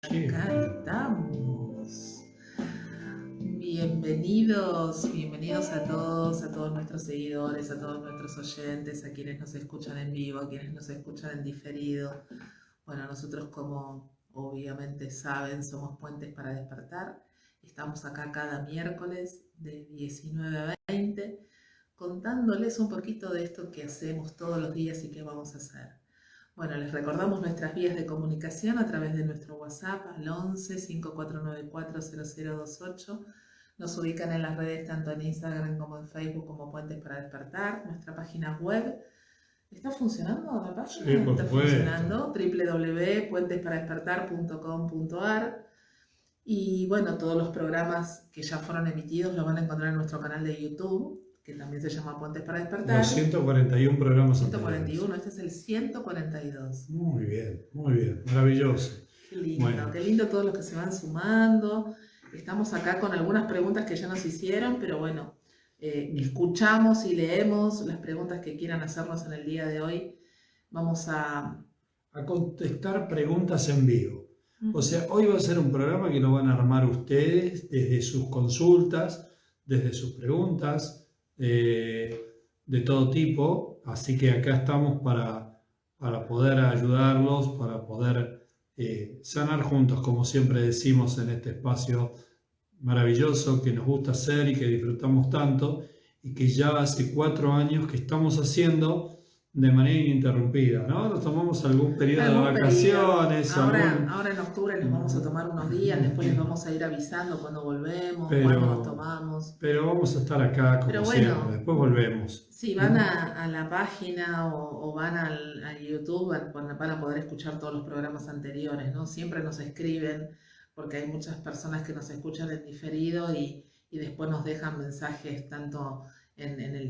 Acá estamos. Bienvenidos a todos nuestros seguidores, a todos nuestros oyentes, a quienes nos escuchan en vivo, a quienes nos escuchan en diferido. Bueno, nosotros, como obviamente saben, somos Puentes para Despertar. Estamos acá cada miércoles de 19 a 20 contándoles un poquito de esto que hacemos todos los días y qué vamos a hacer. Bueno, les recordamos nuestras vías de comunicación a través de nuestro WhatsApp al 11 5494 0028. Nos ubican en las redes tanto en Instagram como en Facebook como Puentes para Despertar. Nuestra página web. ¿Está funcionando la página? Sí, por Está funcionando. www.puentesparadespertar.com.ar. Y bueno, todos los programas que ya fueron emitidos los van a encontrar en nuestro canal de YouTube, que también se llama Puentes para Despertar. Los 141 programas 141, este es el 142. Muy bien, maravilloso. Qué lindo, Bueno. qué lindo todos los que se van sumando. Estamos acá con algunas preguntas que ya nos hicieron, pero bueno, escuchamos y leemos las preguntas que quieran hacernos en el día de hoy. Vamos a contestar preguntas en vivo. O sea, hoy va a ser un programa que lo van a armar ustedes desde sus consultas, desde sus preguntas, de todo tipo. Así que acá estamos para poder ayudarlos, para poder sanar juntos, como siempre decimos en este espacio maravilloso que nos gusta hacer y que disfrutamos tanto, y que ya hace 4 años que estamos haciendo de manera ininterrumpida, ¿no? Nos tomamos algún periodo de vacaciones. Ahora en octubre nos vamos a tomar unos días, después les vamos a ir avisando cuando volvemos, cuando nos tomamos. Pero vamos a estar acá como siempre, después volvemos. Si van a la página o van al YouTube, van a poder escuchar todos los programas anteriores, ¿no? Siempre nos escriben, porque hay muchas personas que nos escuchan en diferido y después nos dejan mensajes tanto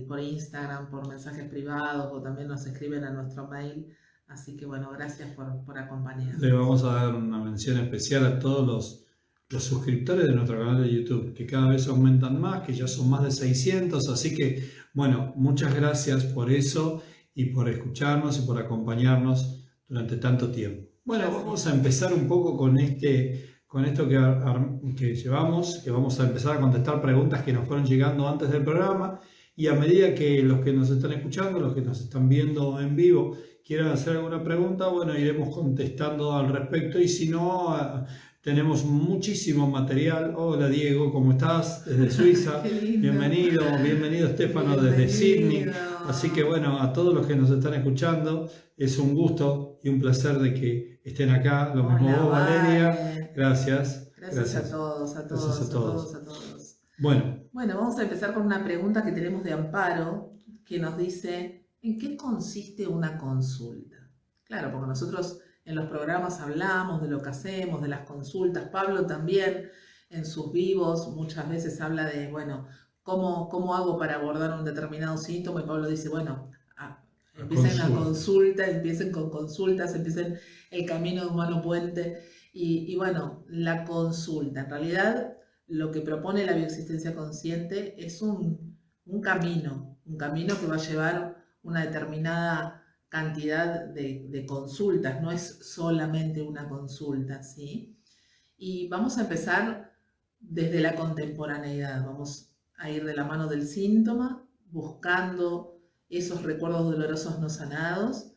por Instagram, por mensajes privados, o también nos escriben a nuestro mail. Así que bueno, gracias por acompañarnos. Le vamos a dar una mención especial a todos los suscriptores de nuestro canal de YouTube, que cada vez aumentan más, que ya son más de 600, así que bueno, muchas gracias por eso y por escucharnos y por acompañarnos durante tanto tiempo. Bueno, vamos a empezar un poco con esto que llevamos, que vamos a empezar a contestar preguntas que nos fueron llegando antes del programa, y a medida que los que nos están escuchando, los que nos están viendo en vivo, quieran hacer alguna pregunta, bueno, iremos contestando al respecto, y si no, tenemos muchísimo material. Hola Diego, ¿cómo estás? Desde Suiza. Bienvenido Estefano desde Sydney. Así que bueno, a todos los que nos están escuchando, es un gusto y un placer de que estén acá. Lo mismo vos, Valeria. Gracias. Gracias a todos. Bueno, vamos a empezar con una pregunta que tenemos de Amparo, que nos dice: ¿en qué consiste una consulta? Claro, porque nosotros en los programas hablamos de lo que hacemos, de las consultas. Pablo también en sus vivos muchas veces habla de, bueno, ¿cómo hago para abordar un determinado síntoma? Y Pablo dice, bueno, empiecen la consulta, empiecen con consultas, empiecen el camino de Humano Puente. Y bueno, la consulta, en realidad lo que propone la bioexistencia consciente es un camino que va a llevar una determinada cantidad de consultas, no es solamente una consulta, ¿sí? Y vamos a empezar desde la contemporaneidad, vamos a ir de la mano del síntoma, buscando esos recuerdos dolorosos no sanados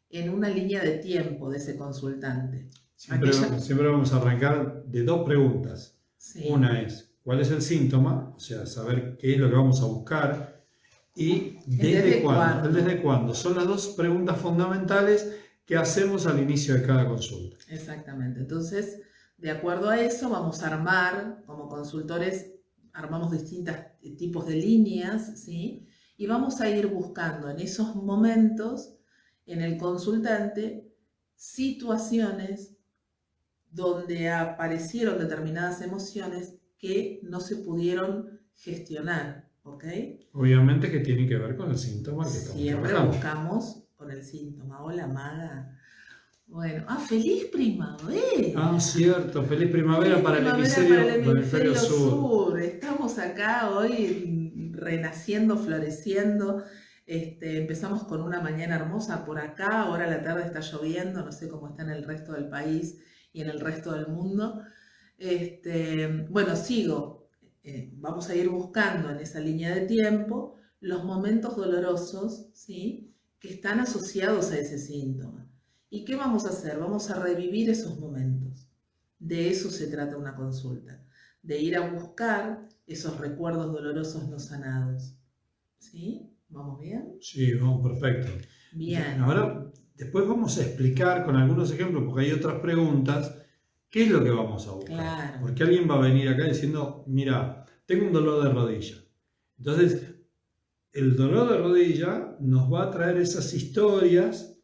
en una línea de tiempo de ese consultante. Siempre vamos a arrancar de 2 preguntas. Sí. Una es, ¿cuál es el síntoma? O sea, saber qué es lo que vamos a buscar. Y ¿desde cuándo? ¿Desde cuándo? Son las 2 preguntas fundamentales que hacemos al inicio de cada consulta. Exactamente. Entonces, de acuerdo a eso, vamos a armar, como consultores, armamos distintos tipos de líneas, ¿sí? Y vamos a ir buscando en esos momentos, en el consultante, situaciones donde aparecieron determinadas emociones que no se pudieron gestionar, ¿ok? Obviamente que tiene que ver con el síntoma que estamos Siempre buscamos con el síntoma. Hola, Maga. Bueno, ¡feliz primavera! Cierto, feliz primavera para el hemisferio sur. Estamos acá hoy renaciendo, floreciendo. Empezamos con una mañana hermosa por acá, ahora a la tarde está lloviendo, no sé cómo está en el resto del país. y en el resto del mundo. Bueno, sigo. Vamos a ir buscando en esa línea de tiempo los momentos dolorosos, ¿sí?, que están asociados a ese síntoma. ¿Y qué vamos a hacer? Vamos a revivir esos momentos. De eso se trata una consulta, de ir a buscar esos recuerdos dolorosos no sanados. ¿Sí? ¿Vamos bien? Sí, vamos, perfecto. Bien. Ahora, después vamos a explicar con algunos ejemplos, porque hay otras preguntas, qué es lo que vamos a buscar. Claro. Porque alguien va a venir acá diciendo, mira, tengo un dolor de rodilla. Entonces, el dolor de rodilla nos va a traer esas historias,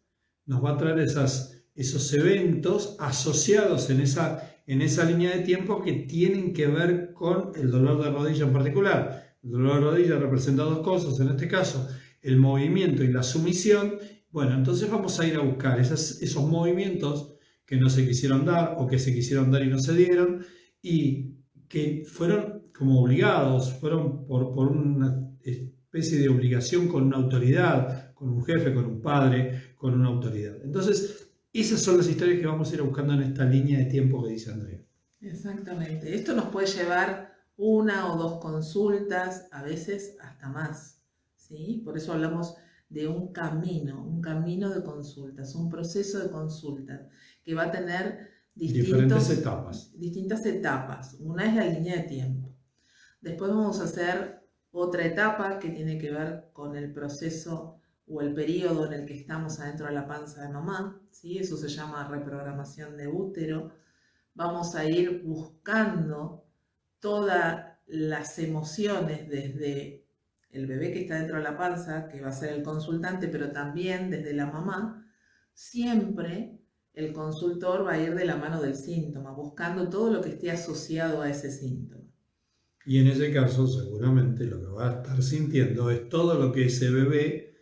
nos va a traer esos eventos asociados en esa línea de tiempo que tienen que ver con el dolor de rodilla en particular. El dolor de rodilla representa dos cosas, en este caso, el movimiento y la sumisión. Bueno, entonces vamos a ir a buscar esos movimientos que no se quisieron dar o que se quisieron dar y no se dieron y que fueron como obligados, fueron por una especie de obligación con una autoridad, con un jefe, con un padre, con una autoridad. Entonces, esas son las historias que vamos a ir buscando en esta línea de tiempo que dice Andrea. Exactamente. Esto nos puede llevar una o dos consultas, a veces hasta más, ¿sí? Por eso hablamos de un camino de consultas, un proceso de consultas que va a tener diferentes etapas. Una es la línea de tiempo. Después vamos a hacer otra etapa que tiene que ver con el proceso o el periodo en el que estamos adentro de la panza de mamá, ¿sí? Eso se llama reprogramación de útero. Vamos a ir buscando todas las emociones desde el bebé que está dentro de la panza, que va a ser el consultante, pero también desde la mamá. Siempre el consultor va a ir de la mano del síntoma, buscando todo lo que esté asociado a ese síntoma. Y en ese caso, seguramente lo que va a estar sintiendo es todo lo que ese bebé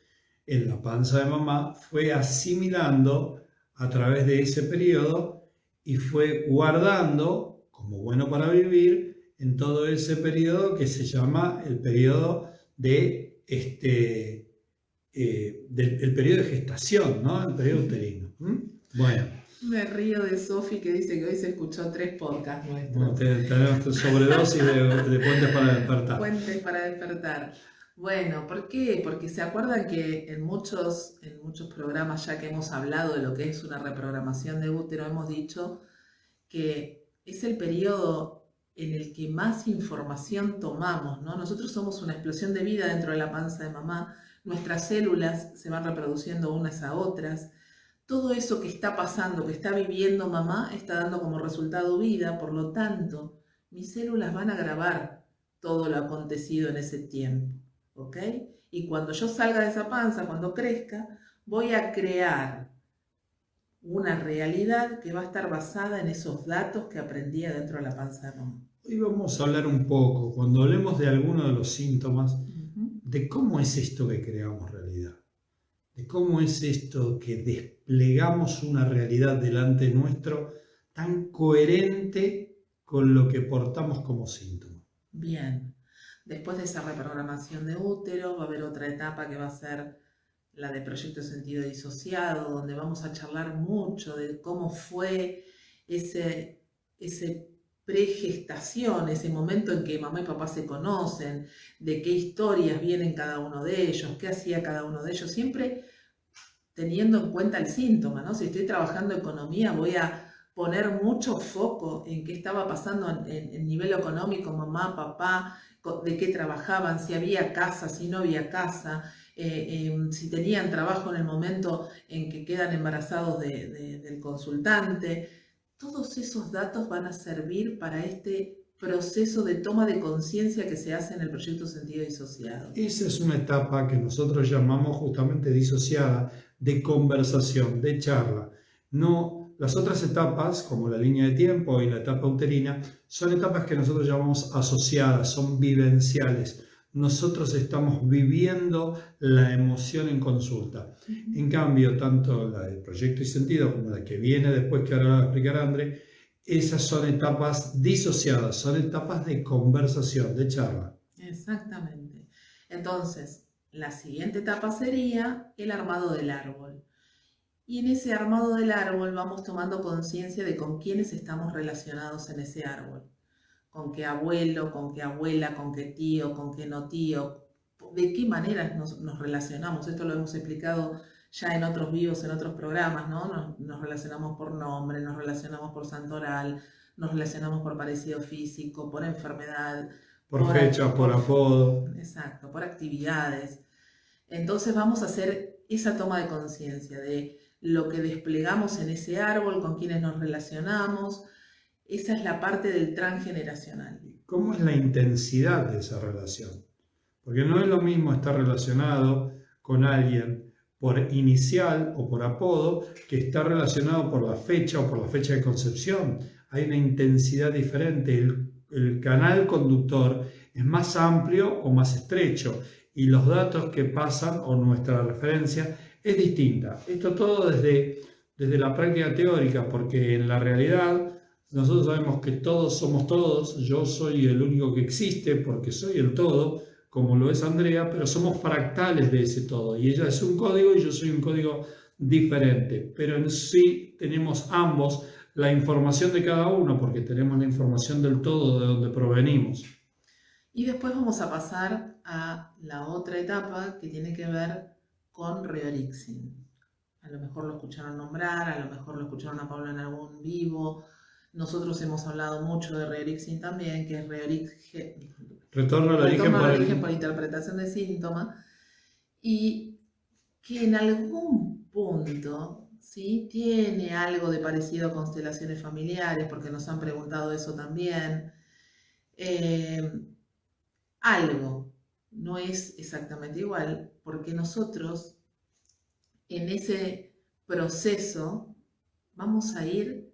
en la panza de mamá fue asimilando a través de ese periodo y fue guardando como bueno para vivir en todo ese periodo que se llama el periodo del periodo de gestación, ¿no? El periodo uterino. Bueno. Me río de Sofi que dice que hoy se escuchó 3 podcasts nuestros. Tenemos sobredosis de puentes para despertar. Puentes para despertar. Bueno, ¿por qué? Porque se acuerdan que en muchos programas ya que hemos hablado de lo que es una reprogramación de útero, hemos dicho que es el periodo en el que más información tomamos, ¿no? Nosotros somos una explosión de vida dentro de la panza de mamá, nuestras células se van reproduciendo unas a otras. Todo eso que está pasando, que está viviendo mamá, está dando como resultado vida, por lo tanto, mis células van a grabar todo lo acontecido en ese tiempo, ¿ok? Y cuando yo salga de esa panza, cuando crezca, voy a crear una realidad que va a estar basada en esos datos que aprendí dentro de la panza de mamá. Hoy vamos a hablar un poco, cuando hablemos de alguno de los síntomas, de cómo es esto que creamos realidad. De cómo es esto que desplegamos una realidad delante nuestro tan coherente con lo que portamos como síntoma. Bien, después de esa reprogramación de útero va a haber otra etapa que va a ser la de proyecto de sentido disociado, donde vamos a charlar mucho de cómo fue ese pregestación, ese momento en que mamá y papá se conocen, de qué historias vienen cada uno de ellos, qué hacía cada uno de ellos, siempre teniendo en cuenta el síntoma, ¿no? Si estoy trabajando economía, voy a poner mucho foco en qué estaba pasando en nivel económico, mamá, papá, de qué trabajaban, si había casa, si no había casa, si tenían trabajo en el momento en que quedan embarazados del consultante. Todos esos datos van a servir para este proceso de toma de conciencia que se hace en el proyecto sentido disociado. Esa es una etapa que nosotros llamamos justamente disociada, de conversación, de charla. No, las otras etapas, como la línea de tiempo y la etapa uterina, son etapas que nosotros llamamos asociadas, son vivenciales. Nosotros estamos viviendo la emoción en consulta. En cambio, tanto la del proyecto y sentido como la que viene después, que ahora va a explicar André, esas son etapas disociadas, son etapas de conversación, de charla. Exactamente. Entonces, la siguiente etapa sería el armado del árbol. Y en ese armado del árbol vamos tomando conciencia de con quiénes estamos relacionados en ese árbol. Con qué abuelo, con qué abuela, con qué tío, con qué no tío. De qué manera nos relacionamos. Esto lo hemos explicado ya en otros vivos, en otros programas, ¿no? Nos relacionamos por nombre, nos relacionamos por santoral, nos relacionamos por parecido físico, por enfermedad. Por fecha, por apodo. Exacto, por actividades. Entonces vamos a hacer esa toma de conciencia de lo que desplegamos en ese árbol, con quienes nos relacionamos. Esa es la parte del transgeneracional. ¿Cómo es la intensidad de esa relación? Porque no es lo mismo estar relacionado con alguien por inicial o por apodo que estar relacionado por la fecha o por la fecha de concepción. Hay una intensidad diferente. El canal conductor es más amplio o más estrecho y los datos que pasan o nuestra referencia es distinta. Esto todo desde la práctica teórica, porque en la realidad nosotros sabemos que todos somos todos. Yo soy el único que existe porque soy el todo, como lo es Andrea, pero somos fractales de ese todo. Y ella es un código y yo soy un código diferente. Pero en sí tenemos ambos la información de cada uno, porque tenemos la información del todo de donde provenimos. Y después vamos a pasar a la otra etapa que tiene que ver con Reorixin. A lo mejor lo escucharon nombrar, a lo mejor lo escucharon a Pablo en algún vivo. Nosotros hemos hablado mucho de Reorixin también, que es Retorno al origen por interpretación de síntoma, y que en algún punto, ¿sí?, tiene algo de parecido a constelaciones familiares, porque nos han preguntado eso también. Algo, no es exactamente igual, porque nosotros en ese proceso vamos a ir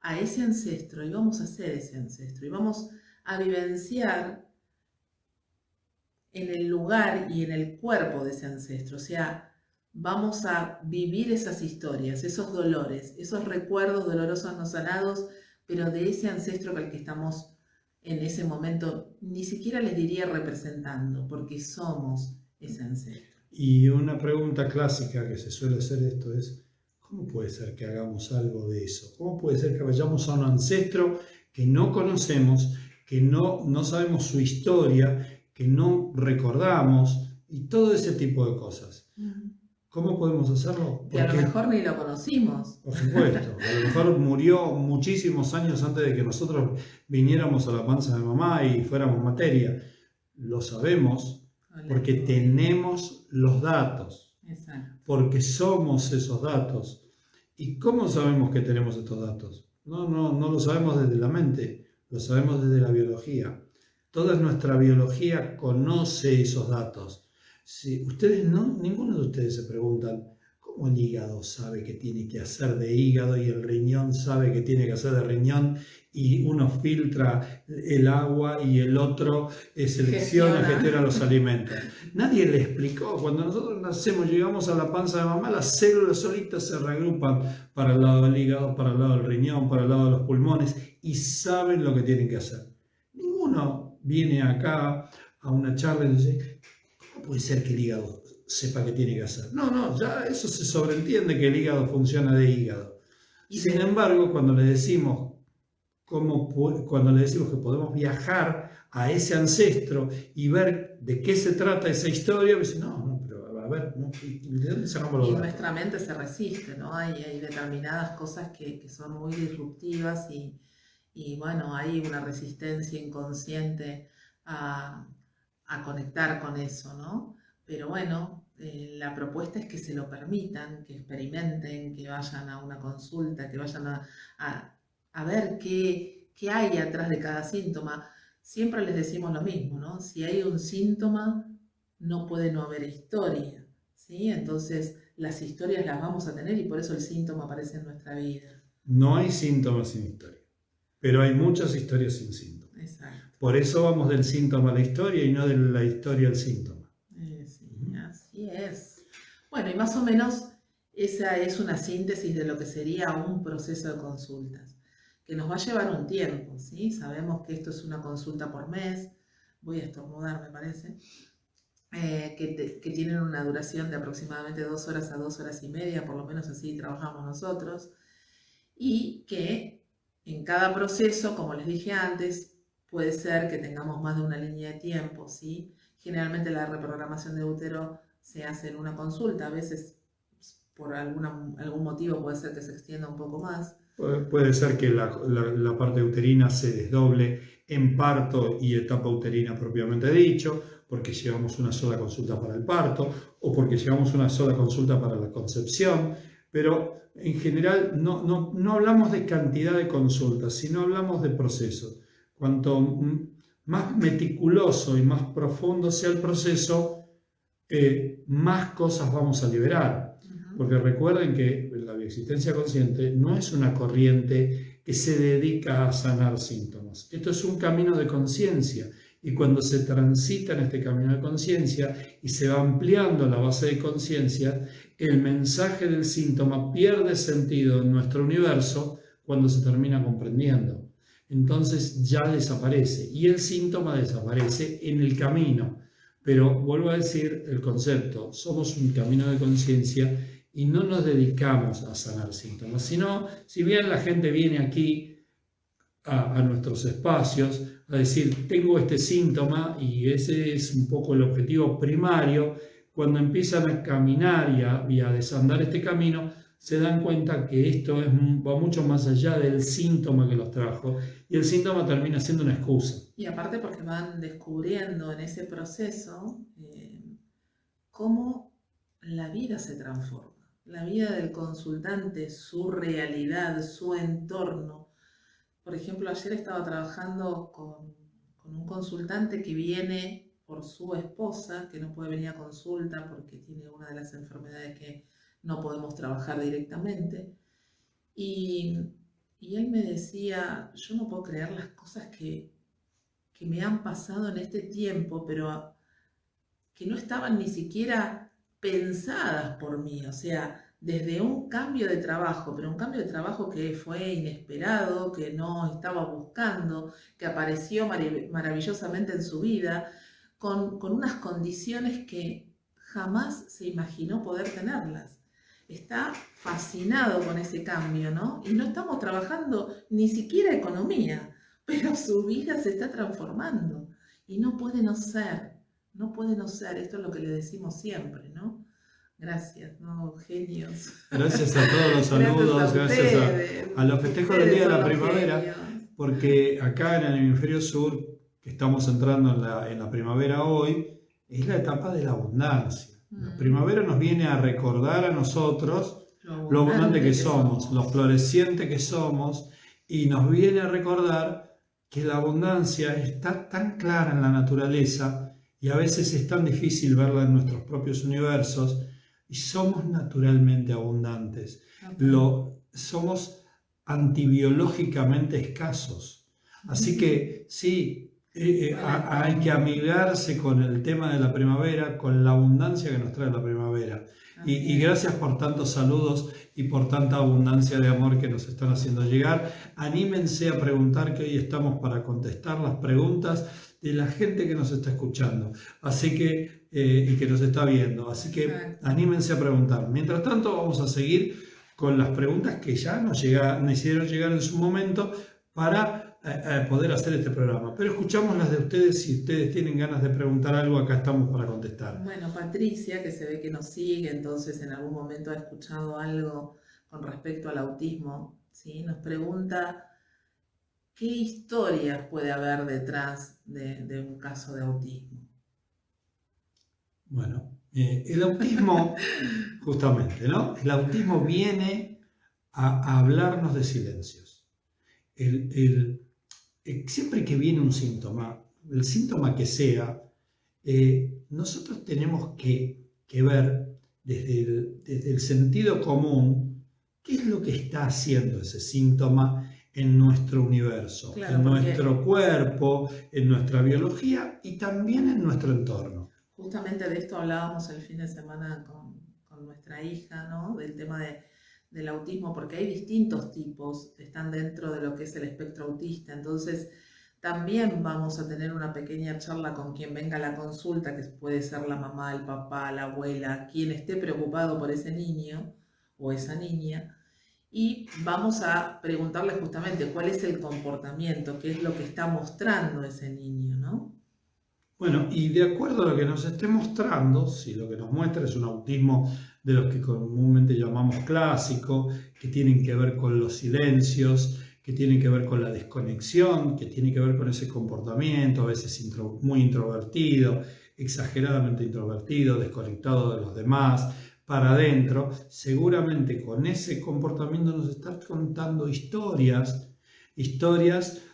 a ese ancestro y vamos a ser ese ancestro y vamos a vivenciar en el lugar y en el cuerpo de ese ancestro. O sea, vamos a vivir esas historias, esos dolores, esos recuerdos dolorosos no sanados, pero de ese ancestro al que estamos en ese momento, ni siquiera les diría representando, porque somos ese ancestro. Y una pregunta clásica que se suele hacer esto es: ¿cómo puede ser que hagamos algo de eso? ¿Cómo puede ser que vayamos a un ancestro que no conocemos, que no sabemos su historia, que no recordamos y todo ese tipo de cosas? ¿Cómo podemos hacerlo? Porque a lo mejor ni lo conocimos. Por supuesto, a lo mejor murió muchísimos años antes de que nosotros viniéramos a la panza de mamá y fuéramos materia. Lo sabemos porque tenemos los datos. Exacto. Porque somos esos datos. ¿Y cómo sabemos que tenemos estos datos? No lo sabemos desde la mente, lo sabemos desde la biología. Toda nuestra biología conoce esos datos. Si ustedes ninguno de ustedes se preguntan cómo el hígado sabe que tiene que hacer de hígado y el riñón sabe que tiene que hacer de riñón, y uno filtra el agua y el otro selecciona, gestiona los alimentos. Nadie le explicó. Cuando nosotros nacemos, llegamos a la panza de mamá, las células solitas se reagrupan para el lado del hígado, para el lado del riñón, para el lado de los pulmones, y saben lo que tienen que hacer. Ninguno viene acá a una charla y dice: ¿cómo puede ser que el hígado sepa qué tiene que hacer? No, ya eso se sobreentiende, que el hígado funciona de hígado. Sin embargo, cuando le decimos que podemos viajar a ese ancestro y ver de qué se trata esa historia, pues pero a ver, ¿de dónde sacamos los datos? Y nuestra mente se resiste, ¿no? Hay determinadas cosas que son muy disruptivas y bueno, hay una resistencia inconsciente a conectar con eso, ¿no? Pero bueno, la propuesta es que se lo permitan, que experimenten, que vayan a una consulta, que vayan a ver qué hay atrás de cada síntoma. Siempre les decimos lo mismo, ¿no? Si hay un síntoma, no puede no haber historia, ¿sí? Entonces, las historias las vamos a tener y por eso el síntoma aparece en nuestra vida. No hay síntomas sin historia, pero hay muchas historias sin síntomas. Exacto. Por eso vamos del síntoma a la historia y no de la historia al síntoma. Sí, así es. Bueno, y más o menos esa es una síntesis de lo que sería un proceso de consultas, que nos va a llevar un tiempo, ¿sí? Sabemos que esto es una consulta por mes. Voy a estornudar, me parece. que tienen una duración de aproximadamente 2 horas a 2 horas y media, por lo menos así trabajamos nosotros, y que en cada proceso, como les dije antes, puede ser que tengamos más de una línea de tiempo, ¿sí? Generalmente la reprogramación de útero se hace en una consulta, a veces por algún motivo puede ser que se extienda un poco más. Puede ser que la parte uterina se desdoble en parto y etapa uterina propiamente dicho, porque llevamos una sola consulta para el parto o porque llevamos una sola consulta para la concepción, pero en general no hablamos de cantidad de consultas, sino hablamos de procesos. Cuanto más meticuloso y más profundo sea el proceso, más cosas vamos a liberar. Porque recuerden que la bioexistencia consciente no es una corriente que se dedica a sanar síntomas. Esto es un camino de conciencia. Y cuando se transita en este camino de conciencia y se va ampliando la base de conciencia, el mensaje del síntoma pierde sentido en nuestro universo cuando se termina comprendiendo. Entonces ya desaparece y el síntoma desaparece en el camino. Pero vuelvo a decir el concepto, somos un camino de conciencia y no nos dedicamos a sanar síntomas, sino, si bien la gente viene aquí a nuestros espacios a decir, tengo este síntoma y ese es un poco el objetivo primario, cuando empiezan a caminar y a desandar este camino, se dan cuenta que esto va mucho más allá del síntoma que los trajo y el síntoma termina siendo una excusa. Y aparte porque van descubriendo en ese proceso cómo la vida se transforma. La vida del consultante, su realidad, su entorno. Por ejemplo, ayer estaba trabajando con un consultante que viene por su esposa, que no puede venir a consulta porque tiene una de las enfermedades que no podemos trabajar directamente. Y él me decía, yo no puedo creer las cosas que me han pasado en este tiempo, pero que no estaban ni siquiera pensadas por mí, o sea, desde un cambio de trabajo, pero un cambio de trabajo que fue inesperado, que no estaba buscando, que apareció maravillosamente en su vida, con unas condiciones que jamás se imaginó poder tenerlas. Está fascinado con ese cambio, ¿no? Y no estamos trabajando ni siquiera economía, pero su vida se está transformando y no puede no ser. No puede no ser, esto es lo que le decimos siempre, ¿no? Gracias, ¿no? Genios. Gracias a todos los saludos, gracias a los festejos del Día de la Primavera, porque acá en el hemisferio sur, que estamos entrando en la primavera hoy, es la etapa de la abundancia. La primavera nos viene a recordar a nosotros lo abundante que somos, lo floreciente que somos, y nos viene a recordar que la abundancia está tan clara en la naturaleza y a veces es tan difícil verla en nuestros propios universos, y somos naturalmente abundantes. Somos antibiológicamente escasos. Así que sí, hay que amigarse con el tema de la primavera, con la abundancia que nos trae la primavera. Y gracias por tantos saludos y por tanta abundancia de amor que nos están haciendo llegar. Anímense a preguntar, que hoy estamos para contestar las preguntas de la gente que nos está escuchando, así que y que nos está viendo. Así que anímense a preguntar. Mientras tanto, vamos a seguir con las preguntas que ya nos hicieron llegar en su momento para poder hacer este programa. Pero escuchamos las de ustedes. Si ustedes tienen ganas de preguntar algo, acá estamos para contestar. Bueno, Patricia, que se ve que nos sigue, entonces en algún momento ha escuchado algo con respecto al autismo, ¿sí? Nos pregunta qué historias puede haber detrás de un caso de autismo. Bueno, el autismo, justamente, ¿no? El autismo viene a hablarnos de silencios. Siempre que viene un síntoma, el síntoma que sea, nosotros tenemos que ver desde el sentido común qué es lo que está haciendo ese síntoma en nuestro universo, en nuestro cuerpo, en nuestra biología y también en nuestro entorno. Justamente de esto hablábamos el fin de semana con nuestra hija, ¿no? Del tema del autismo, porque hay distintos tipos que están dentro de lo que es el espectro autista. Entonces, También vamos a tener una pequeña charla con quien venga a la consulta, que puede ser la mamá, el papá, la abuela, quien esté preocupado por ese niño o esa niña. Y vamos a preguntarle justamente cuál es el comportamiento, qué es lo que está mostrando ese niño, ¿no? Bueno, y de acuerdo a lo que nos esté mostrando, si lo que nos muestra es un autismo de los que comúnmente llamamos clásico, que tienen que ver con los silencios, que tienen que ver con la desconexión, que tiene que ver con ese comportamiento, a veces muy introvertido, exageradamente introvertido, desconectado de los demás, para adentro, seguramente con ese comportamiento nos está contando historias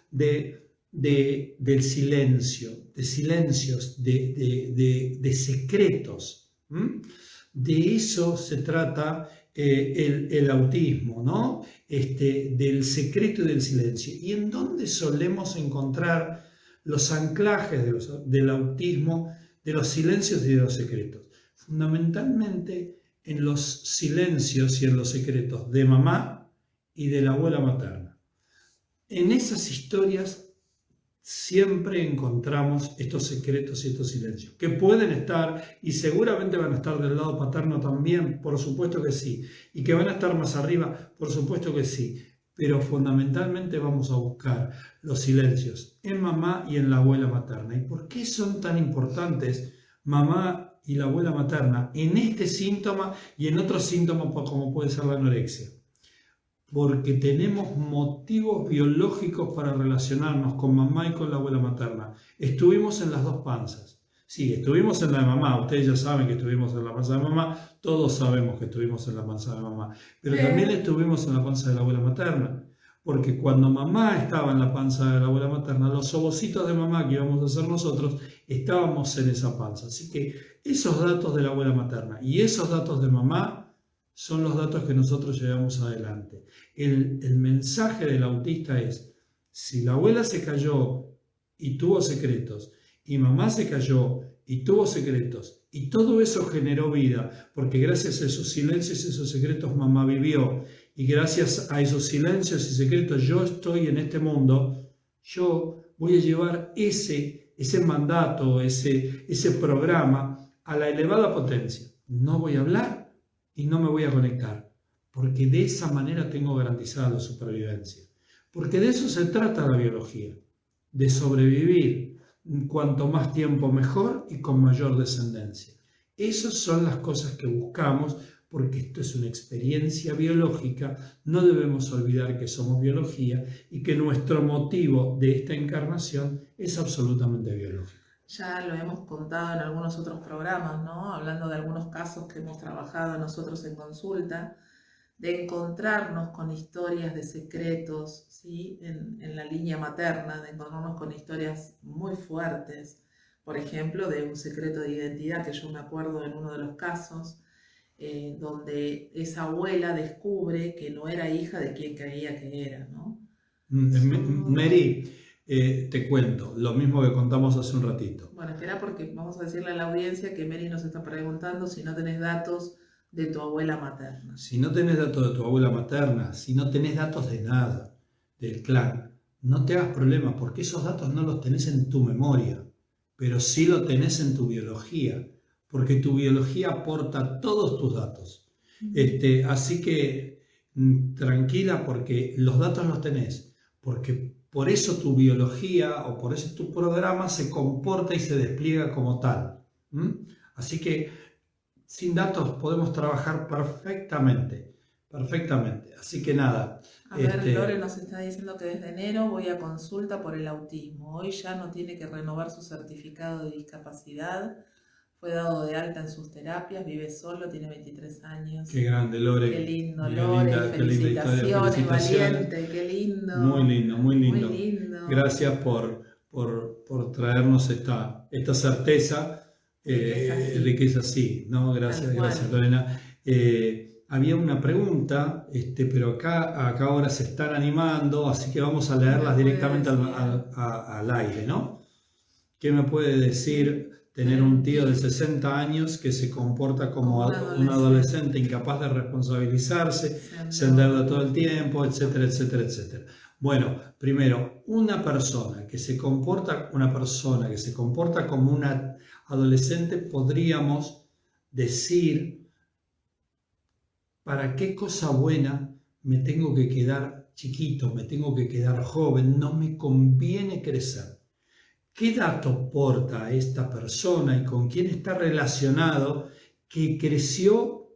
del silencio, de silencios, de secretos. De eso se trata el autismo, ¿no? Del secreto y del silencio. ¿Y en dónde solemos encontrar los anclajes del autismo, de los silencios y de los secretos? Fundamentalmente en los silencios y en los secretos de mamá y de la abuela materna. En esas historias siempre encontramos estos secretos y estos silencios, que pueden estar y seguramente van a estar del lado paterno también, por supuesto que sí, y que van a estar más arriba, por supuesto que sí, pero fundamentalmente vamos a buscar los silencios en mamá y en la abuela materna. ¿Y por qué son tan importantes mamá y la abuela materna en este síntoma y en otros síntomas como puede ser la anorexia? Porque tenemos motivos biológicos para relacionarnos con mamá y con la abuela materna. Estuvimos en las dos panzas. Sí, estuvimos en la de mamá. Ustedes ya saben que estuvimos en la panza de mamá. Todos sabemos que estuvimos en la panza de mamá. Pero también estuvimos en la panza de la abuela materna. Porque cuando mamá estaba en la panza de la abuela materna, los ovocitos de mamá que íbamos a hacer nosotros, estábamos en esa panza. Así que esos datos de la abuela materna y esos datos de mamá son los datos que nosotros llevamos adelante. El mensaje del autista es, si la abuela se cayó y tuvo secretos, y mamá se cayó y tuvo secretos, y todo eso generó vida, porque gracias a esos silencios y esos secretos mamá vivió, y gracias a esos silencios y secretos yo estoy en este mundo, yo voy a llevar ese mandato, ese programa a la elevada potencia. No voy a hablar y no me voy a conectar, porque de esa manera tengo garantizada la supervivencia. Porque de eso se trata la biología, de sobrevivir cuanto más tiempo mejor y con mayor descendencia. Esas son las cosas que buscamos, porque esto es una experiencia biológica, no debemos olvidar que somos biología y que nuestro motivo de esta encarnación es absolutamente biológico. Ya lo hemos contado en algunos otros programas, ¿no? Hablando de algunos casos que hemos trabajado nosotros en consulta, de encontrarnos con historias de secretos, ¿sí? En la línea materna, de encontrarnos con historias muy fuertes, por ejemplo, de un secreto de identidad, que yo me acuerdo en uno de los casos, donde esa abuela descubre que no era hija de quien creía que era, ¿no? Mary, te cuento, lo mismo que contamos hace un ratito. Bueno, espera, porque vamos a decirle a la audiencia que Mary nos está preguntando si no tenés datos de tu abuela materna. Si no tenés datos de tu abuela materna, si no tenés datos de nada, del clan, no te hagas problemas, porque esos datos no los tenés en tu memoria, pero sí lo tenés en tu biología, porque tu biología aporta todos tus datos. Así que tranquila, porque los datos los tenés, porque por eso tu biología o por eso tu programa se comporta y se despliega como tal. Así que sin datos podemos trabajar perfectamente. Así que nada. A ver, Lore nos está diciendo que desde enero voy a consulta por el autismo. Hoy ya no tiene que renovar su certificado de discapacidad. Fue dado de alta en sus terapias, vive solo, tiene 23 años. Qué grande, Lore. Qué lindo, Lore. Felicitaciones, valiente, qué lindo. Muy lindo, muy lindo. Muy lindo. Gracias por traernos esta certeza de que es así, ¿no? Gracias, Lorena. Había una pregunta, pero acá ahora se están animando, así que vamos a leerlas directamente al aire, ¿no? ¿Qué me puede decir tener un tío de 60 años que se comporta como un adolescente incapaz de responsabilizarse, se endeuda todo el tiempo, etcétera, etcétera, etcétera? Bueno, primero, una persona que se comporta como una adolescente, podríamos decir, ¿para qué cosa buena me tengo que quedar chiquito, me tengo que quedar joven? No me conviene crecer. ¿Qué dato porta a esta persona y con quién está relacionado que creció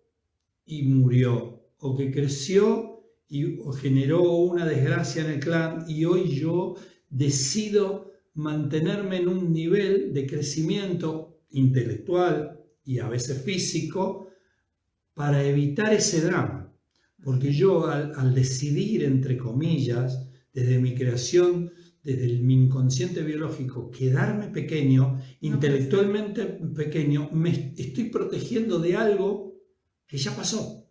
y murió? O que creció y generó una desgracia en el clan y hoy yo decido mantenerme en un nivel de crecimiento intelectual y a veces físico para evitar ese drama. Porque yo al decidir, entre comillas, desde mi creación, desde mi inconsciente biológico, quedarme pequeño, intelectualmente pequeño, me estoy protegiendo de algo que ya pasó.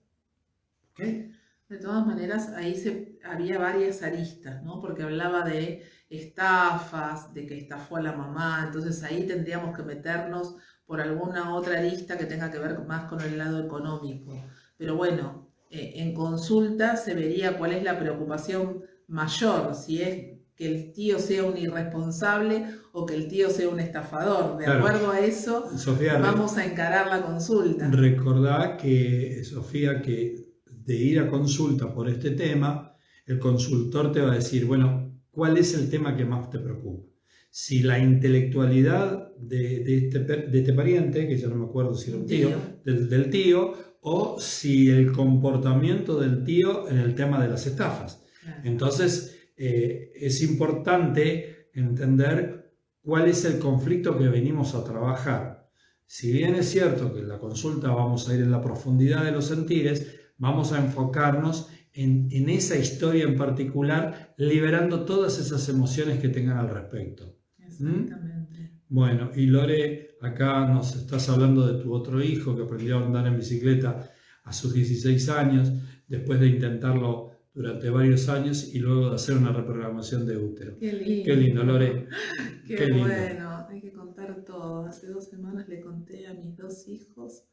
¿Okay? De todas maneras, ahí había varias aristas, ¿no? Porque hablaba de estafas, de que estafó a la mamá, entonces ahí tendríamos que meternos por alguna otra arista que tenga que ver más con el lado económico. Pero bueno, en consulta se vería cuál es la preocupación mayor, si es que el tío sea un irresponsable o que el tío sea un estafador. De acuerdo a eso, Sofía, vamos a encarar la consulta. Recordá que, Sofía, que de ir a consulta por este tema, el consultor te va a decir, bueno, ¿cuál es el tema que más te preocupa? Si la intelectualidad de este pariente, que ya no me acuerdo si era un tío, del tío, o si el comportamiento del tío en el tema de las estafas. Claro. Entonces, es importante entender cuál es el conflicto que venimos a trabajar. Si bien es cierto que en la consulta vamos a ir en la profundidad de los sentires, vamos a enfocarnos en esa historia en particular, liberando todas esas emociones que tengan al respecto. Exactamente. Bueno, y Lore, acá nos estás hablando de tu otro hijo que aprendió a andar en bicicleta a sus 16 años, después de intentarlo durante varios años y luego de hacer una reprogramación de útero. Qué lindo. Qué lindo, Lore. Qué lindo. Bueno, hay que contar todo. Hace 2 semanas le conté a mis 2 hijos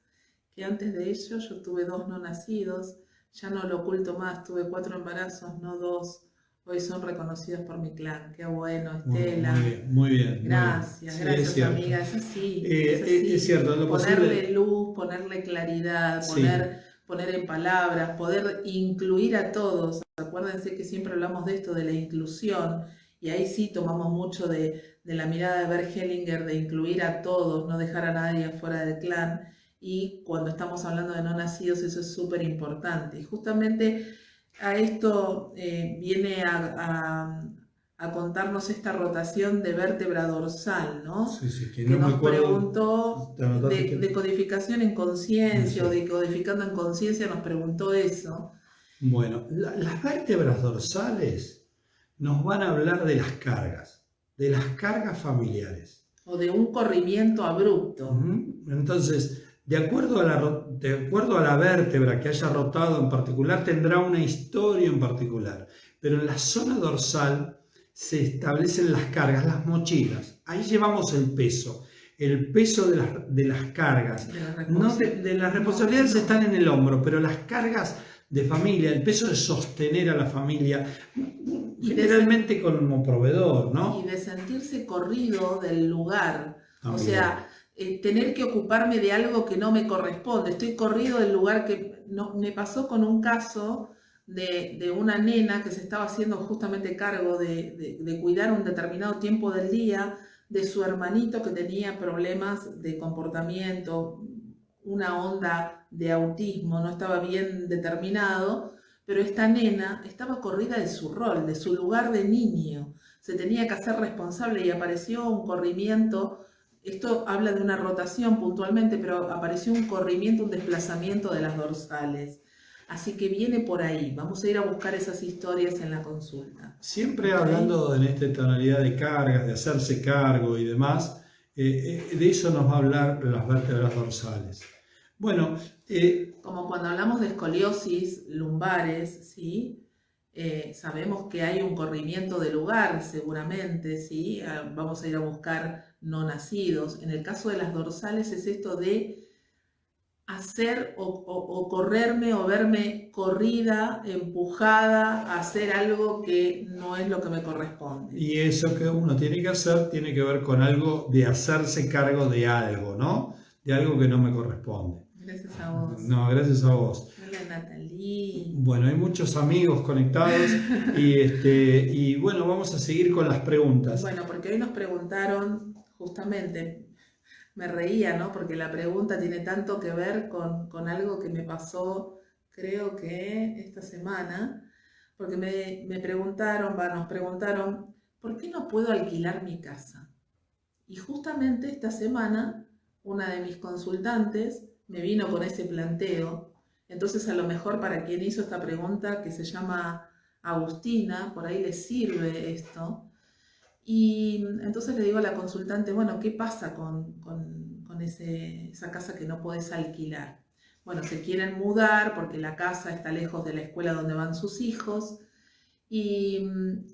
que antes de ellos yo tuve 2 no nacidos, ya no lo oculto más, tuve 4 embarazos, no 2. Hoy son reconocidos por mi clan. Qué bueno, Estela. Muy bien. Gracias, sí, gracias amiga. Es así. Es cierto, lo ponerle posible. Luz, ponerle claridad, poner en palabras, poder incluir a todos. Acuérdense que siempre hablamos de esto, de la inclusión, y ahí sí tomamos mucho de la mirada de Bert Hellinger, de incluir a todos, no dejar a nadie afuera del clan. Y cuando estamos hablando de no nacidos, eso es súper importante. Y justamente a esto viene a contarnos esta rotación de vértebra dorsal, ¿no? Sí, que no nos preguntó de codificación en conciencia o de codificando en conciencia, nos preguntó eso. Bueno, las vértebras dorsales nos van a hablar de las cargas familiares. O de un corrimiento abrupto. Entonces, de acuerdo a la vértebra que haya rotado en particular, tendrá una historia en particular. Pero en la zona dorsal se establecen las cargas, las mochilas. Ahí llevamos el peso de las cargas. De las responsabilidades están en el hombro, pero las cargas de familia, el peso de sostener a la familia, generalmente como proveedor, ¿no? Y de sentirse corrido del lugar. También. O sea, tener que ocuparme de algo que no me corresponde. Estoy corrido del lugar que no. Me pasó con un caso de una nena que se estaba haciendo justamente cargo de cuidar un determinado tiempo del día de su hermanito que tenía problemas de comportamiento, una onda de autismo, no estaba bien determinado, pero esta nena estaba corrida de su rol, de su lugar de niño. Se tenía que hacer responsable y apareció un corrimiento. Esto habla de una rotación puntualmente, pero apareció un corrimiento, un desplazamiento de las dorsales. Así que viene por ahí. Vamos a ir a buscar esas historias en la consulta. Siempre hablando en esta tonalidad de cargas, de hacerse cargo y demás, de eso nos va a hablar las vértebras dorsales. Bueno, como cuando hablamos de escoliosis lumbares, ¿sí? Sabemos que hay un corrimiento de lugar, seguramente, ¿sí? Vamos a ir a buscar no nacidos. En el caso de las dorsales es esto de hacer o correrme o verme corrida, empujada a hacer algo que no es lo que me corresponde. Y eso que uno tiene que hacer tiene que ver con algo de hacerse cargo de algo, ¿no? De algo que no me corresponde. Gracias a vos. No, gracias a vos. Hola Natalie. Bueno, hay muchos amigos conectados y bueno, vamos a seguir con las preguntas. Bueno, porque hoy nos preguntaron, justamente, me reía, ¿no? Porque la pregunta tiene tanto que ver con algo que me pasó, creo que esta semana, porque me preguntaron, nos preguntaron, ¿por qué no puedo alquilar mi casa? Y justamente esta semana, una de mis consultantes me vino con ese planteo. Entonces, a lo mejor para quien hizo esta pregunta, que se llama Agustina, por ahí le sirve esto. Y entonces le digo a la consultante, bueno, ¿qué pasa con esa casa que no podés alquilar? Bueno, se quieren mudar porque la casa está lejos de la escuela donde van sus hijos. Y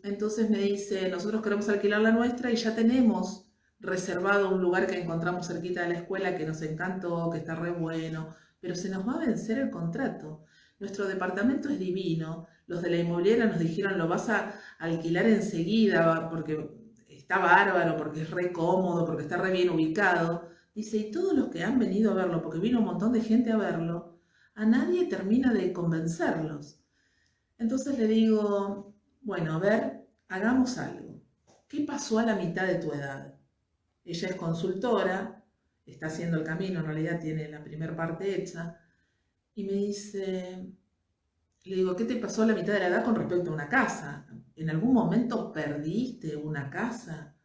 entonces me dice, nosotros queremos alquilar la nuestra y ya tenemos reservado un lugar que encontramos cerquita de la escuela que nos encantó, que está re bueno, pero se nos va a vencer el contrato. Nuestro departamento es divino, los de la inmobiliaria nos dijeron lo vas a alquilar enseguida porque está bárbaro, porque es re cómodo, porque está re bien ubicado. Dice, y todos los que han venido a verlo, porque vino un montón de gente a verlo, a nadie termina de convencerlos. Entonces le digo, bueno, a ver, hagamos algo. ¿Qué pasó a la mitad de tu edad? Ella es consultora, está haciendo el camino, en realidad tiene la primera parte hecha, y me dice, le digo, ¿qué te pasó a la mitad de la edad con respecto a una casa? ¿En algún momento perdiste una casa?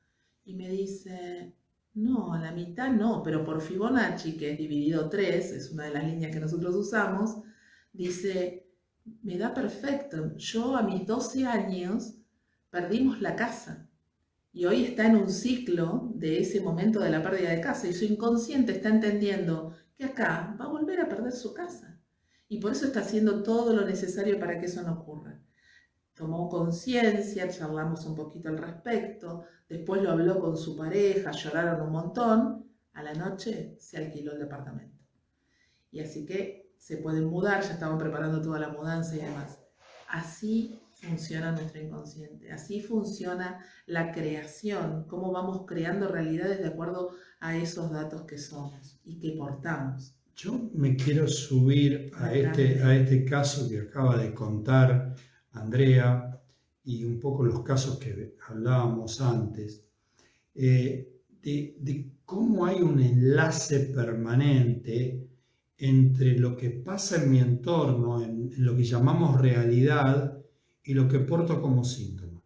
Y me dice, no, a la mitad no, pero por Fibonacci, que es dividido 3, es una de las líneas que nosotros usamos, dice, me da perfecto, yo a mis 12 años perdimos la casa. Y hoy está en un ciclo de ese momento de la pérdida de casa y su inconsciente está entendiendo que acá va a volver a perder su casa. Y por eso está haciendo todo lo necesario para que eso no ocurra. Tomó conciencia, charlamos un poquito al respecto, después lo habló con su pareja, lloraron un montón, a la noche se alquiló el departamento. Y así que se pueden mudar, ya estaban preparando toda la mudanza y demás. Así funciona nuestro inconsciente, así funciona la creación, cómo vamos creando realidades de acuerdo a esos datos que somos y que portamos. Yo me quiero subir a este caso que acaba de contar Andrea y un poco los casos que hablábamos antes, de cómo hay un enlace permanente entre lo que pasa en mi entorno, en lo que llamamos realidad, y lo que porto como síntoma,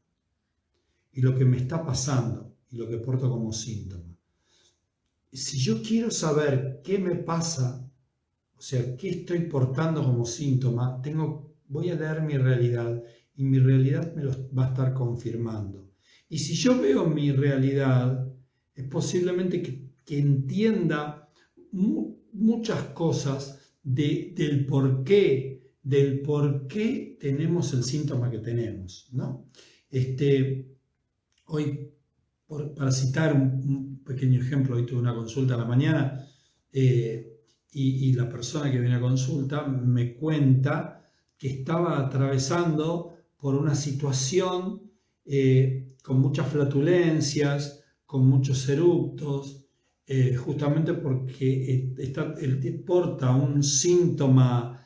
y lo que me está pasando, y lo que porto como síntoma. Si yo quiero saber qué me pasa, o sea, qué estoy portando como síntoma, voy a leer mi realidad, y mi realidad me lo va a estar confirmando. Y si yo veo mi realidad, es posiblemente que entienda muchas cosas del por qué tenemos el síntoma que tenemos, ¿no? Hoy, para citar un pequeño ejemplo, hoy tuve una consulta a la mañana y la persona que viene a consulta me cuenta que estaba atravesando por una situación con muchas flatulencias, con muchos eructos, justamente porque él porta un síntoma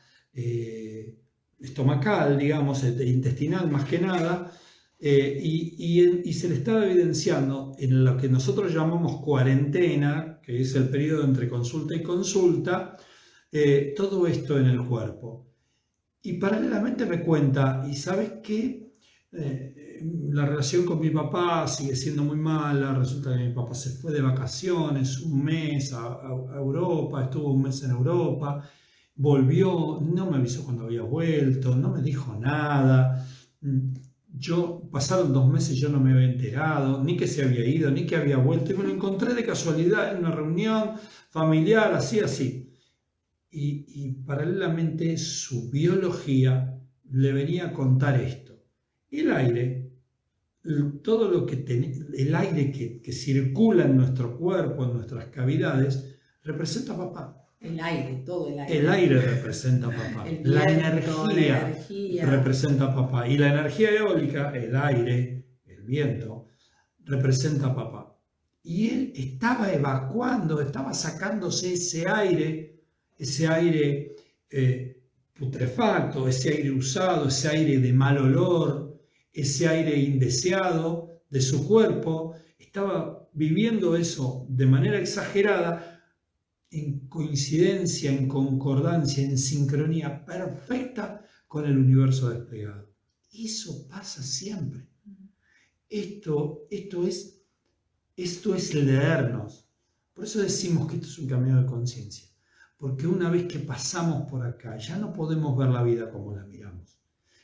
estomacal, digamos, intestinal más que nada, y se le estaba evidenciando en lo que nosotros llamamos cuarentena, que es el periodo entre consulta y consulta, todo esto en el cuerpo. Y paralelamente me cuenta, ¿y sabes qué? La relación con mi papá sigue siendo muy mala, resulta que mi papá se fue de vacaciones un mes a Europa, estuvo un mes en Europa, volvió, no me avisó cuando había vuelto, no me dijo nada. Pasaron 2 meses, yo no me había enterado, ni que se había ido, ni que había vuelto, y me lo encontré de casualidad en una reunión familiar, así. Y paralelamente su biología le venía a contar esto. El aire, todo lo que el aire que circula en nuestro cuerpo, en nuestras cavidades, representa a papá. El aire, todo el aire. El aire representa a papá. El La viento, la energía energía. representa a papá. Y la energía eólica, el aire, el viento, representa a papá. Y él estaba evacuando, estaba sacándose ese aire putrefacto, ese aire usado, ese aire de mal olor, ese aire indeseado de su cuerpo. Estaba viviendo eso de manera exagerada, en coincidencia, en concordancia, en sincronía perfecta con el universo desplegado. Eso pasa siempre. Esto es leernos. Por eso decimos que esto es un camino de conciencia. Porque una vez que pasamos por acá, ya no podemos ver la vida como la miramos.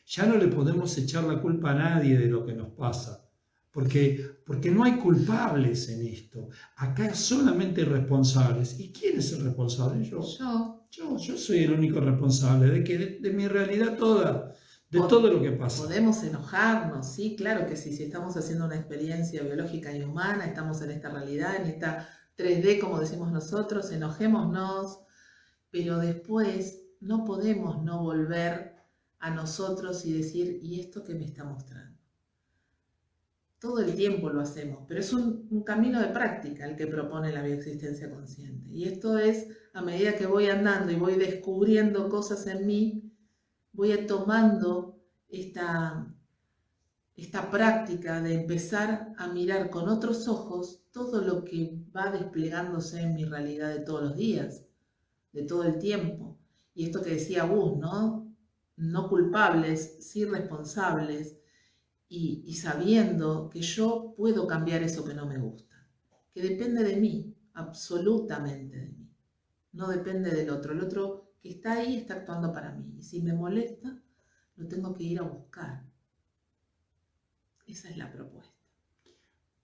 Ya no le podemos echar la culpa a nadie de lo que nos pasa. Porque no hay culpables en esto. Acá solamente hay responsables. ¿Y quién es el responsable? Yo soy el único responsable de mi realidad toda, de todo lo que pasa. Podemos enojarnos, sí, claro que sí. Si estamos haciendo una experiencia biológica y humana, estamos en esta realidad, en esta 3D, como decimos nosotros, enojémonos, pero después no podemos no volver a nosotros y decir, ¿y esto qué me está mostrando? Todo el tiempo lo hacemos, pero es un camino de práctica el que propone la bioexistencia consciente. Y esto es, a medida que voy andando y voy descubriendo cosas en mí, voy tomando esta práctica de empezar a mirar con otros ojos todo lo que va desplegándose en mi realidad de todos los días, de todo el tiempo. Y esto que decía Gus, ¿no? No culpables, sí responsables. Y sabiendo que yo puedo cambiar eso que no me gusta, que depende de mí, absolutamente de mí, no depende del otro. El otro que está ahí está actuando para mí, y si me molesta, lo tengo que ir a buscar. Esa es la propuesta.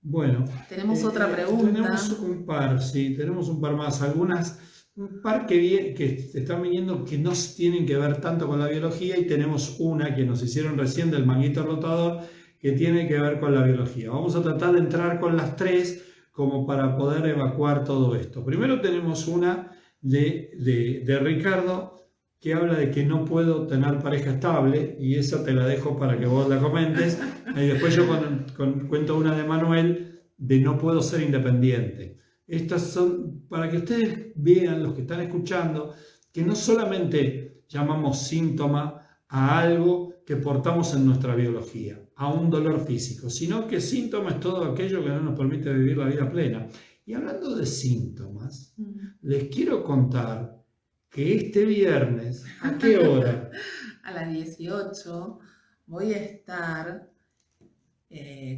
Bueno, tenemos otra pregunta. Tenemos un par más. Un par que están viniendo que no tienen que ver tanto con la biología, y tenemos una que nos hicieron recién del manguito rotador que tiene que ver con la biología. Vamos a tratar de entrar con las tres como para poder evacuar todo esto. Primero tenemos una de Ricardo que habla de que no puedo tener pareja estable, y esa te la dejo para que vos la comentes. Y después yo cuento una de Manuel de no puedo ser independiente. Estas son para que ustedes vean, los que están escuchando, que no solamente llamamos síntoma a algo que portamos en nuestra biología, a un dolor físico, sino que síntoma es todo aquello que no nos permite vivir la vida plena. Y hablando de síntomas, les quiero contar que este viernes, ¿a qué hora? A las 18 voy a estar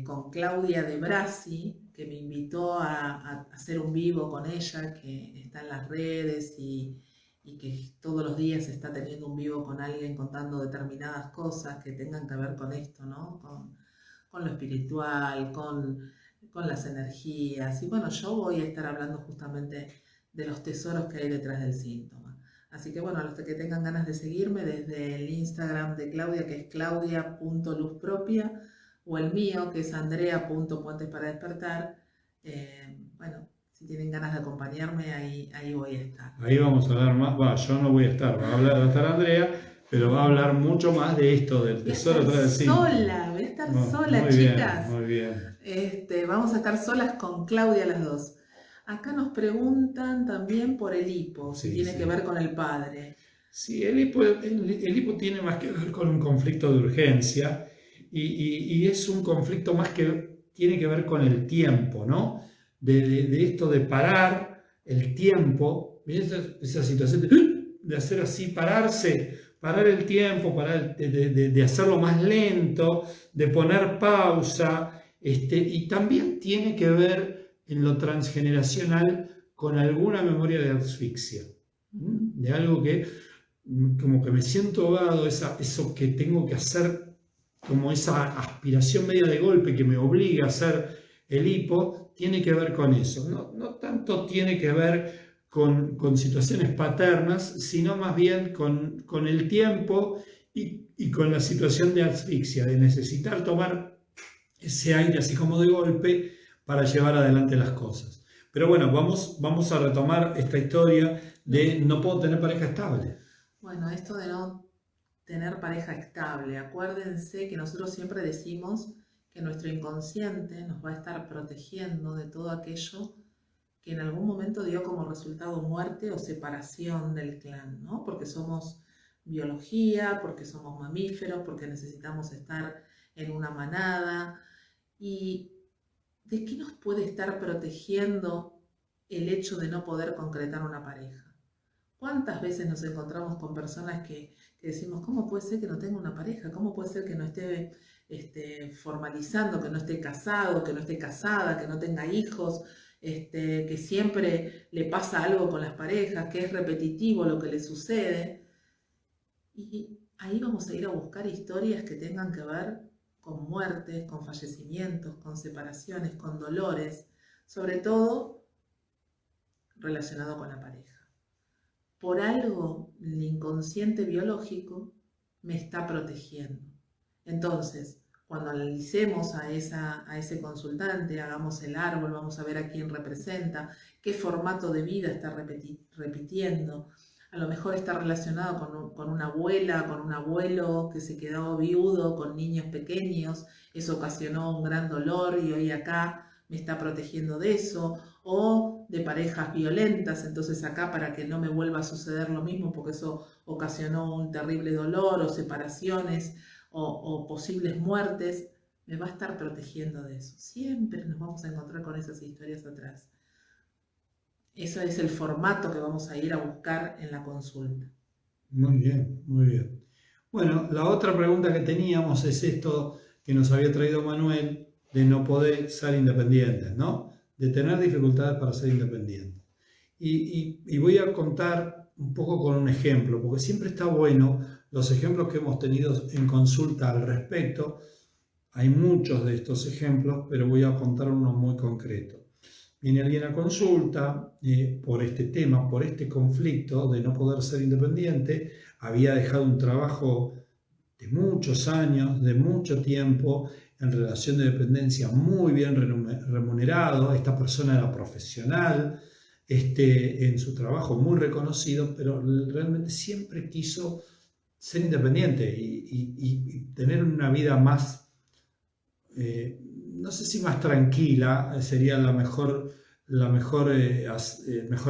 con Claudia de Brasi, que me invitó a hacer un vivo con ella, que está en las redes y que todos los días está teniendo un vivo con alguien contando determinadas cosas que tengan que ver con esto, ¿no? Con lo espiritual, con las energías. Y bueno, yo voy a estar hablando justamente de los tesoros que hay detrás del síntoma. Así que bueno, a los que tengan ganas de seguirme, desde el Instagram de Claudia, que es claudia.luzpropia, o el mío, que es andrea.puentesparadespertar. Bueno, si tienen ganas de acompañarme, ahí voy a estar. Ahí vamos a hablar más. Yo no voy a estar, va a estar Andrea, pero va a hablar mucho más de esto, del tesoro detrás del síntoma. Voy a estar sola, chicas. Muy bien. Vamos a estar solas con Claudia las dos. Acá nos preguntan también por el hipo, si tiene que ver con el padre. Sí, el hipo tiene más que ver con un conflicto de urgencia. Y es un conflicto más que tiene que ver con el tiempo, ¿no? De esto de parar el tiempo, esa situación de hacer así, parar el tiempo, de hacerlo más lento, de poner pausa, y también tiene que ver en lo transgeneracional con alguna memoria de asfixia, de algo que como que me siento ahogado, eso que tengo que hacer, como esa aspiración media de golpe que me obliga a hacer el hipo, tiene que ver con eso. No tanto tiene que ver con situaciones paternas, sino más bien con el tiempo y con la situación de asfixia, de necesitar tomar ese aire así como de golpe para llevar adelante las cosas. Pero bueno, vamos a retomar esta historia de no puedo tener pareja estable. Bueno, esto de no tener pareja estable, acuérdense que nosotros siempre decimos que nuestro inconsciente nos va a estar protegiendo de todo aquello que en algún momento dio como resultado muerte o separación del clan, ¿no? Porque somos biología, porque somos mamíferos, porque necesitamos estar en una manada. ¿Y de qué nos puede estar protegiendo el hecho de no poder concretar una pareja? ¿Cuántas veces nos encontramos con personas que decimos, ¿cómo puede ser que no tenga una pareja? ¿Cómo puede ser que no esté formalizando, que no esté casado, que no esté casada, que no tenga hijos? Que siempre le pasa algo con las parejas, que es repetitivo lo que le sucede. Y ahí vamos a ir a buscar historias que tengan que ver con muertes, con fallecimientos, con separaciones, con dolores, sobre todo relacionado con la pareja. Por algo el inconsciente biológico me está protegiendo. Entonces, cuando analicemos a ese consultante, hagamos el árbol, vamos a ver a quién representa, qué formato de vida está repitiendo. A lo mejor está relacionado con una abuela, con un abuelo que se quedó viudo, con niños pequeños, eso ocasionó un gran dolor y hoy acá me está protegiendo de eso, o de parejas violentas, entonces acá para que no me vuelva a suceder lo mismo porque eso ocasionó un terrible dolor o separaciones o posibles muertes, me va a estar protegiendo de eso. Siempre nos vamos a encontrar con esas historias atrás. Eso es el formato que vamos a ir a buscar en la consulta. Muy bien, muy bien. Bueno, la otra pregunta que teníamos es esto que nos había traído Manuel, de no poder ser independientes, ¿no? De tener dificultades para ser independientes. Y voy a contar un poco con un ejemplo, porque siempre está bueno los ejemplos que hemos tenido en consulta al respecto. Hay muchos de estos ejemplos, pero voy a contar uno muy concreto. Viene alguien a consulta por este tema, por este conflicto de no poder ser independiente. Había dejado un trabajo de muchos años, de mucho tiempo, en relación de dependencia muy bien remunerado. Esta persona era profesional, en su trabajo muy reconocido, pero realmente siempre quiso ser independiente y tener una vida más, no sé si más tranquila, sería mejor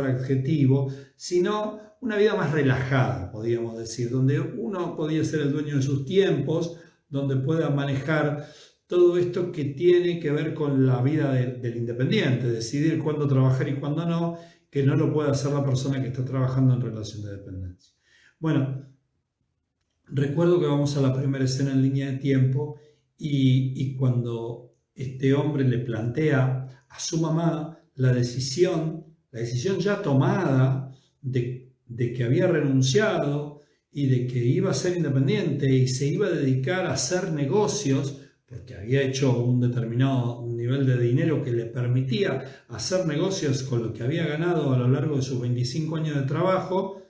adjetivo, sino una vida más relajada, podríamos decir, donde uno podía ser el dueño de sus tiempos, donde pueda manejar todo esto que tiene que ver con la vida del independiente, decidir cuándo trabajar y cuándo no, que no lo puede hacer la persona que está trabajando en relación de dependencia. Bueno, recuerdo que vamos a la primera escena en línea de tiempo y cuando este hombre le plantea a su mamá la decisión ya tomada de que había renunciado y de que iba a ser independiente y se iba a dedicar a hacer negocios, porque había hecho un determinado nivel de dinero que le permitía hacer negocios con lo que había ganado a lo largo de sus 25 años de trabajo,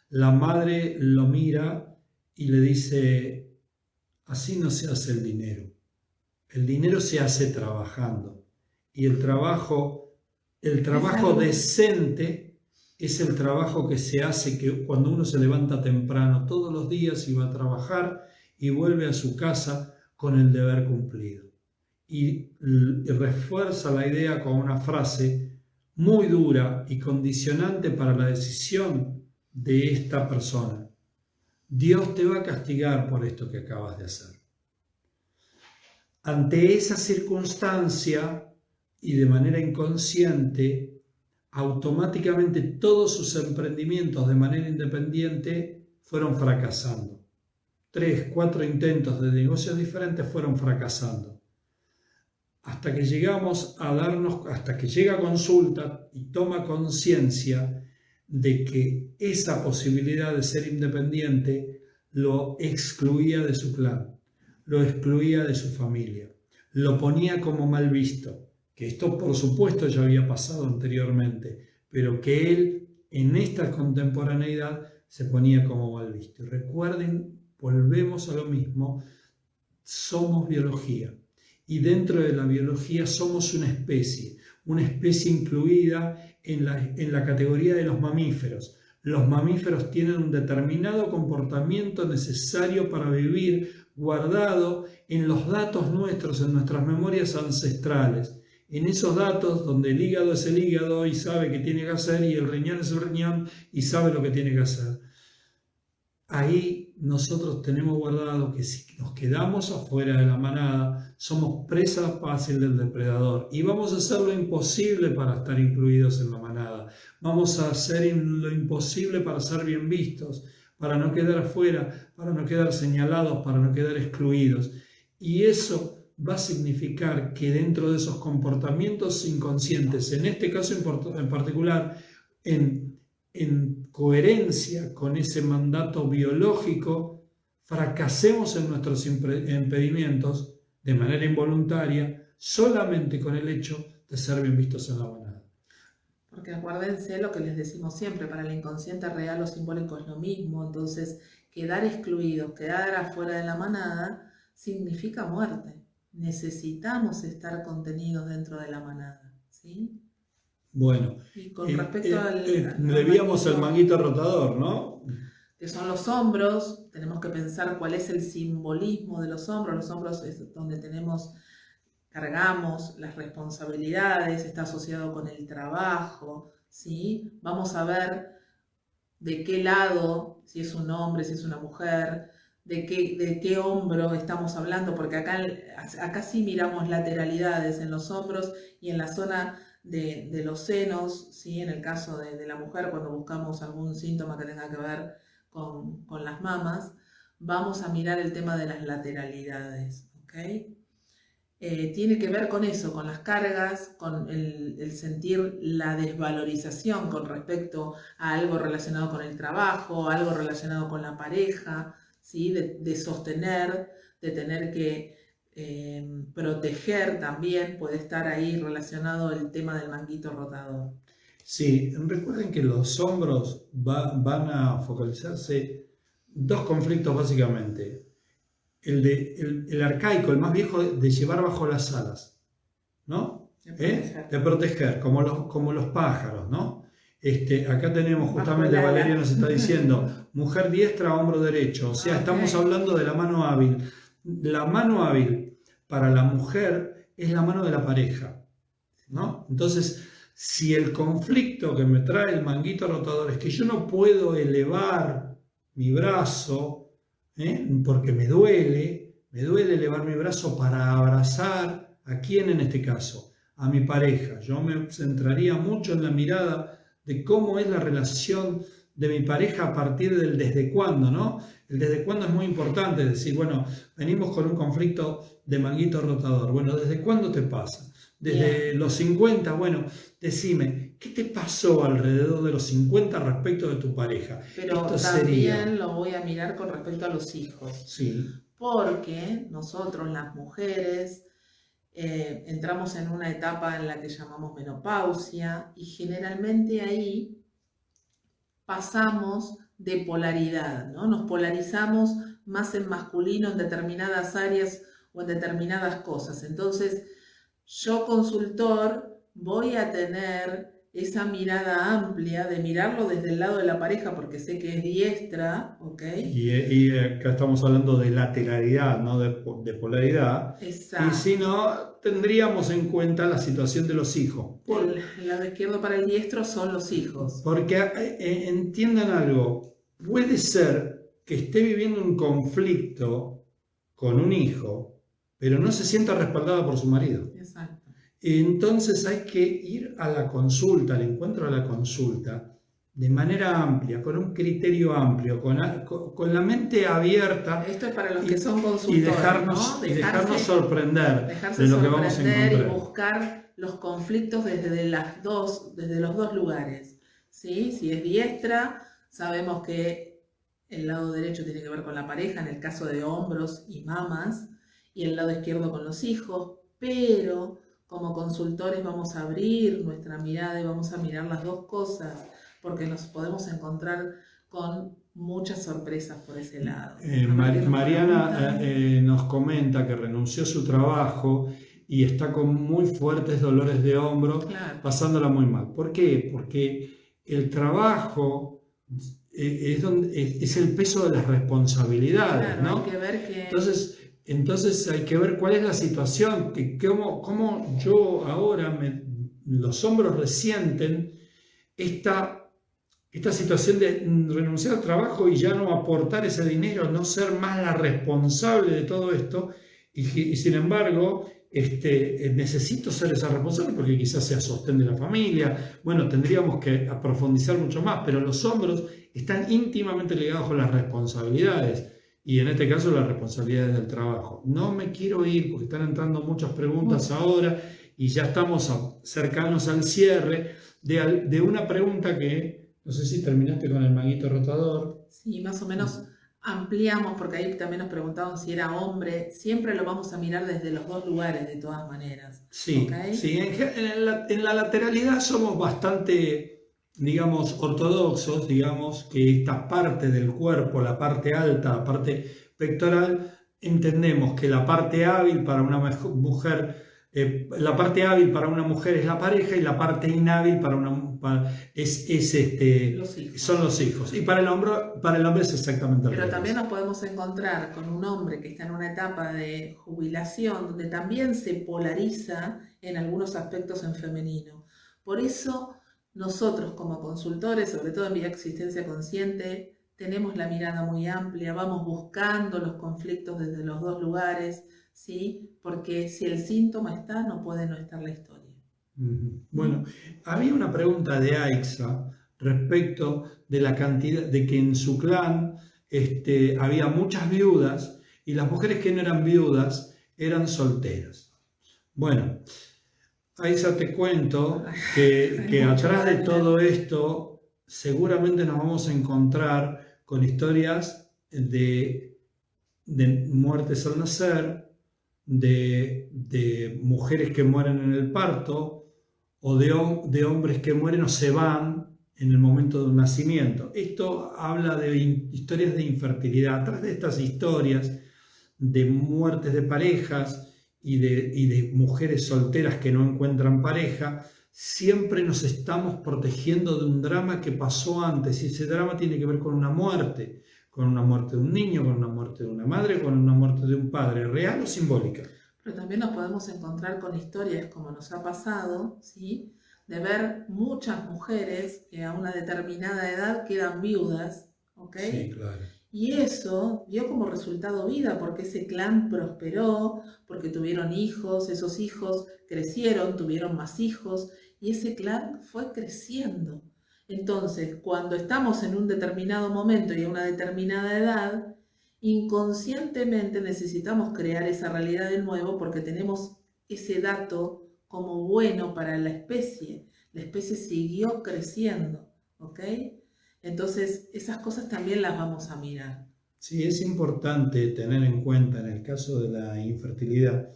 la madre lo mira y le dice, así no se hace el dinero se hace trabajando, y el trabajo decente es el trabajo que se hace cuando uno se levanta temprano todos los días y va a trabajar y vuelve a su casa con el deber cumplido. Y refuerza la idea con una frase muy dura y condicionante para la decisión de esta persona. Dios te va a castigar por esto que acabas de hacer. Ante esa circunstancia y de manera inconsciente, automáticamente todos sus emprendimientos de manera independiente fueron fracasando. 3, 4 intentos de negocios diferentes fueron fracasando. Hasta que hasta que llega a consulta y toma conciencia de que esa posibilidad de ser independiente lo excluía de su clan, lo excluía de su familia, lo ponía como mal visto, que esto por supuesto ya había pasado anteriormente, pero que él en esta contemporaneidad se ponía como mal visto. Y recuerden, volvemos a lo mismo, somos biología y dentro de la biología somos una especie una especie incluida en la categoría de los mamíferos. Los mamíferos tienen un determinado comportamiento necesario para vivir, guardado en los datos nuestros, en nuestras memorias ancestrales. En esos datos donde el hígado es el hígado y sabe qué tiene que hacer, y el riñón es el riñón y sabe lo que tiene que hacer. Ahí nosotros tenemos guardado que si nos quedamos afuera de la manada, somos presa fácil del depredador y vamos a hacer lo imposible para estar incluidos en la manada. Vamos a hacer lo imposible para ser bien vistos, para no quedar afuera, para no quedar señalados, para no quedar excluidos. Y eso va a significar que dentro de esos comportamientos inconscientes, en este caso en particular, en coherencia con ese mandato biológico, fracasemos en nuestros impedimentos de manera involuntaria, solamente con el hecho de ser bien vistos en la manada. Porque acuérdense lo que les decimos siempre, para el inconsciente real o simbólico es lo mismo. Entonces, quedar excluidos, quedar afuera de la manada, significa muerte. Necesitamos estar contenidos dentro de la manada, ¿sí? Bueno, y con respecto le víamos el manguito rotador, ¿no? Que son los hombros. Tenemos que pensar cuál es el simbolismo de los hombros. Los hombros es donde cargamos las responsabilidades, está asociado con el trabajo, ¿sí? Vamos a ver de qué lado, si es un hombre, si es una mujer, de qué hombro estamos hablando, porque acá sí miramos lateralidades en los hombros y en la zona de los senos, ¿sí? En el caso de la mujer, cuando buscamos algún síntoma que tenga que ver con las mamas, vamos a mirar el tema de las lateralidades, ¿ok? Tiene que ver con eso, con las cargas, con el sentir la desvalorización con respecto a algo relacionado con el trabajo, algo relacionado con la pareja, ¿sí? De sostener, de tener que proteger también, puede estar ahí relacionado el tema del manguito rotador. Sí, recuerden que los hombros van a focalizarse dos conflictos básicamente. El arcaico, el más viejo, de llevar bajo las alas, ¿no? De proteger, como los pájaros, ¿no? Acá tenemos justamente, Valeria nos está diciendo, mujer diestra, hombro derecho, o sea, estamos hablando de la mano hábil. La mano hábil para la mujer es la mano de la pareja, ¿no? Entonces, si el conflicto que me trae el manguito rotador es que yo no puedo elevar mi brazo, porque me duele elevar mi brazo para abrazar ¿a quién en este caso? A mi pareja. Yo me centraría mucho en la mirada de cómo es la relación de mi pareja a partir del desde cuándo, ¿no? El desde cuándo es muy importante, es decir, bueno, venimos con un conflicto de manguito rotador. Bueno, ¿desde cuándo te pasa? Desde los 50, bueno, decime, ¿qué te pasó alrededor de los 50 respecto de tu pareja? Pero también lo voy a mirar con respecto a los hijos. Sí. Porque nosotros, las mujeres, entramos en una etapa en la que llamamos menopausia y generalmente ahí pasamos de polaridad, ¿no? Nos polarizamos más en masculino en determinadas áreas o en determinadas cosas. Entonces, yo consultor voy a tener esa mirada amplia de mirarlo desde el lado de la pareja porque sé que es diestra, ¿ok? Y acá estamos hablando de lateralidad, no de polaridad. Exacto. Y si no, tendríamos en cuenta la situación de los hijos. El lado izquierdo para el diestro son los hijos. Porque entiendan algo, puede ser que esté viviendo un conflicto con un hijo, pero no se sienta respaldada por su marido. Exacto. Entonces hay que ir a la consulta, al encuentro a la consulta, de manera amplia, con un criterio amplio, con la mente abierta. Esto es para los que son consultores, y dejarnos sorprender de lo que vamos a encontrar. Y buscar los conflictos desde los dos lugares, ¿sí? Si es diestra, sabemos que el lado derecho tiene que ver con la pareja, en el caso de hombros y mamas, y el lado izquierdo con los hijos, pero como consultores vamos a abrir nuestra mirada y vamos a mirar las dos cosas, porque nos podemos encontrar con muchas sorpresas por ese lado. Mariana nos comenta que renunció a su trabajo y está con muy fuertes dolores de hombro, Claro, pasándola muy mal. ¿Por qué? Porque el trabajo es el peso de las responsabilidades, claro, hay ¿no? que ver que, Entonces hay que ver cuál es la situación, que cómo yo ahora los hombros resienten esta situación de renunciar al trabajo y ya no aportar ese dinero, no ser más la responsable de todo esto, y sin embargo necesito ser esa responsable porque quizás sea sostén de la familia. Bueno, tendríamos que profundizar mucho más, pero los hombros están íntimamente ligados con las responsabilidades, y en este caso las responsabilidades del trabajo. No me quiero ir porque están entrando muchas preguntas ahora y ya estamos cercanos al cierre de una pregunta que, no sé si terminaste con el maguito rotador. sí, más o menos ampliamos, porque ahí también nos preguntaban si era hombre, siempre lo vamos a mirar desde los dos lugares de todas maneras. Sí, ¿Ok? sí, en la lateralidad somos bastante, digamos, ortodoxos, digamos, que esta parte del cuerpo, la parte alta, la parte pectoral, entendemos que la parte hábil para una mujer, la parte hábil para una mujer es la pareja, y la parte inhábil Los hijos. son los hijos. Y para el hombre es exactamente al Pero revés. también nos podemos encontrar con un hombre que está en una etapa de jubilación donde también se polariza en algunos aspectos en femenino. Por eso nosotros como consultores, sobre todo en Vía Existencia Consciente, tenemos la mirada muy amplia, vamos buscando los conflictos desde los dos lugares, ¿sí? Porque si el síntoma está, no puede no estar la historia. Bueno, había una pregunta de Aixa respecto de la cantidad, de que en su clan había muchas viudas y las mujeres que no eran viudas eran solteras. Bueno, Aixa, te cuento que atrás de todo esto seguramente nos vamos a encontrar con historias de muertes al nacer, de mujeres que mueren en el parto, o de hombres que mueren o se van en el momento de un nacimiento. Esto habla de historias de infertilidad. Atrás de estas historias de muertes de parejas y de mujeres solteras que no encuentran pareja, siempre nos estamos protegiendo de un drama que pasó antes, y ese drama tiene que ver con una muerte de un niño, con una muerte de una madre, con una muerte de un padre, real o simbólica. Pero también nos podemos encontrar con historias como nos ha pasado, ¿sí? De ver muchas mujeres que a una determinada edad quedan viudas, ¿ok? Sí, claro. Y eso dio como resultado vida, porque ese clan prosperó, porque tuvieron hijos, esos hijos crecieron, tuvieron más hijos, y ese clan fue creciendo. Entonces, cuando estamos en un determinado momento y a una determinada edad, inconscientemente necesitamos crear esa realidad de nuevo porque tenemos ese dato como bueno para la especie. La especie siguió creciendo, ¿ok? Entonces, esas cosas también las vamos a mirar. Sí, es importante tener en cuenta en el caso de la infertilidad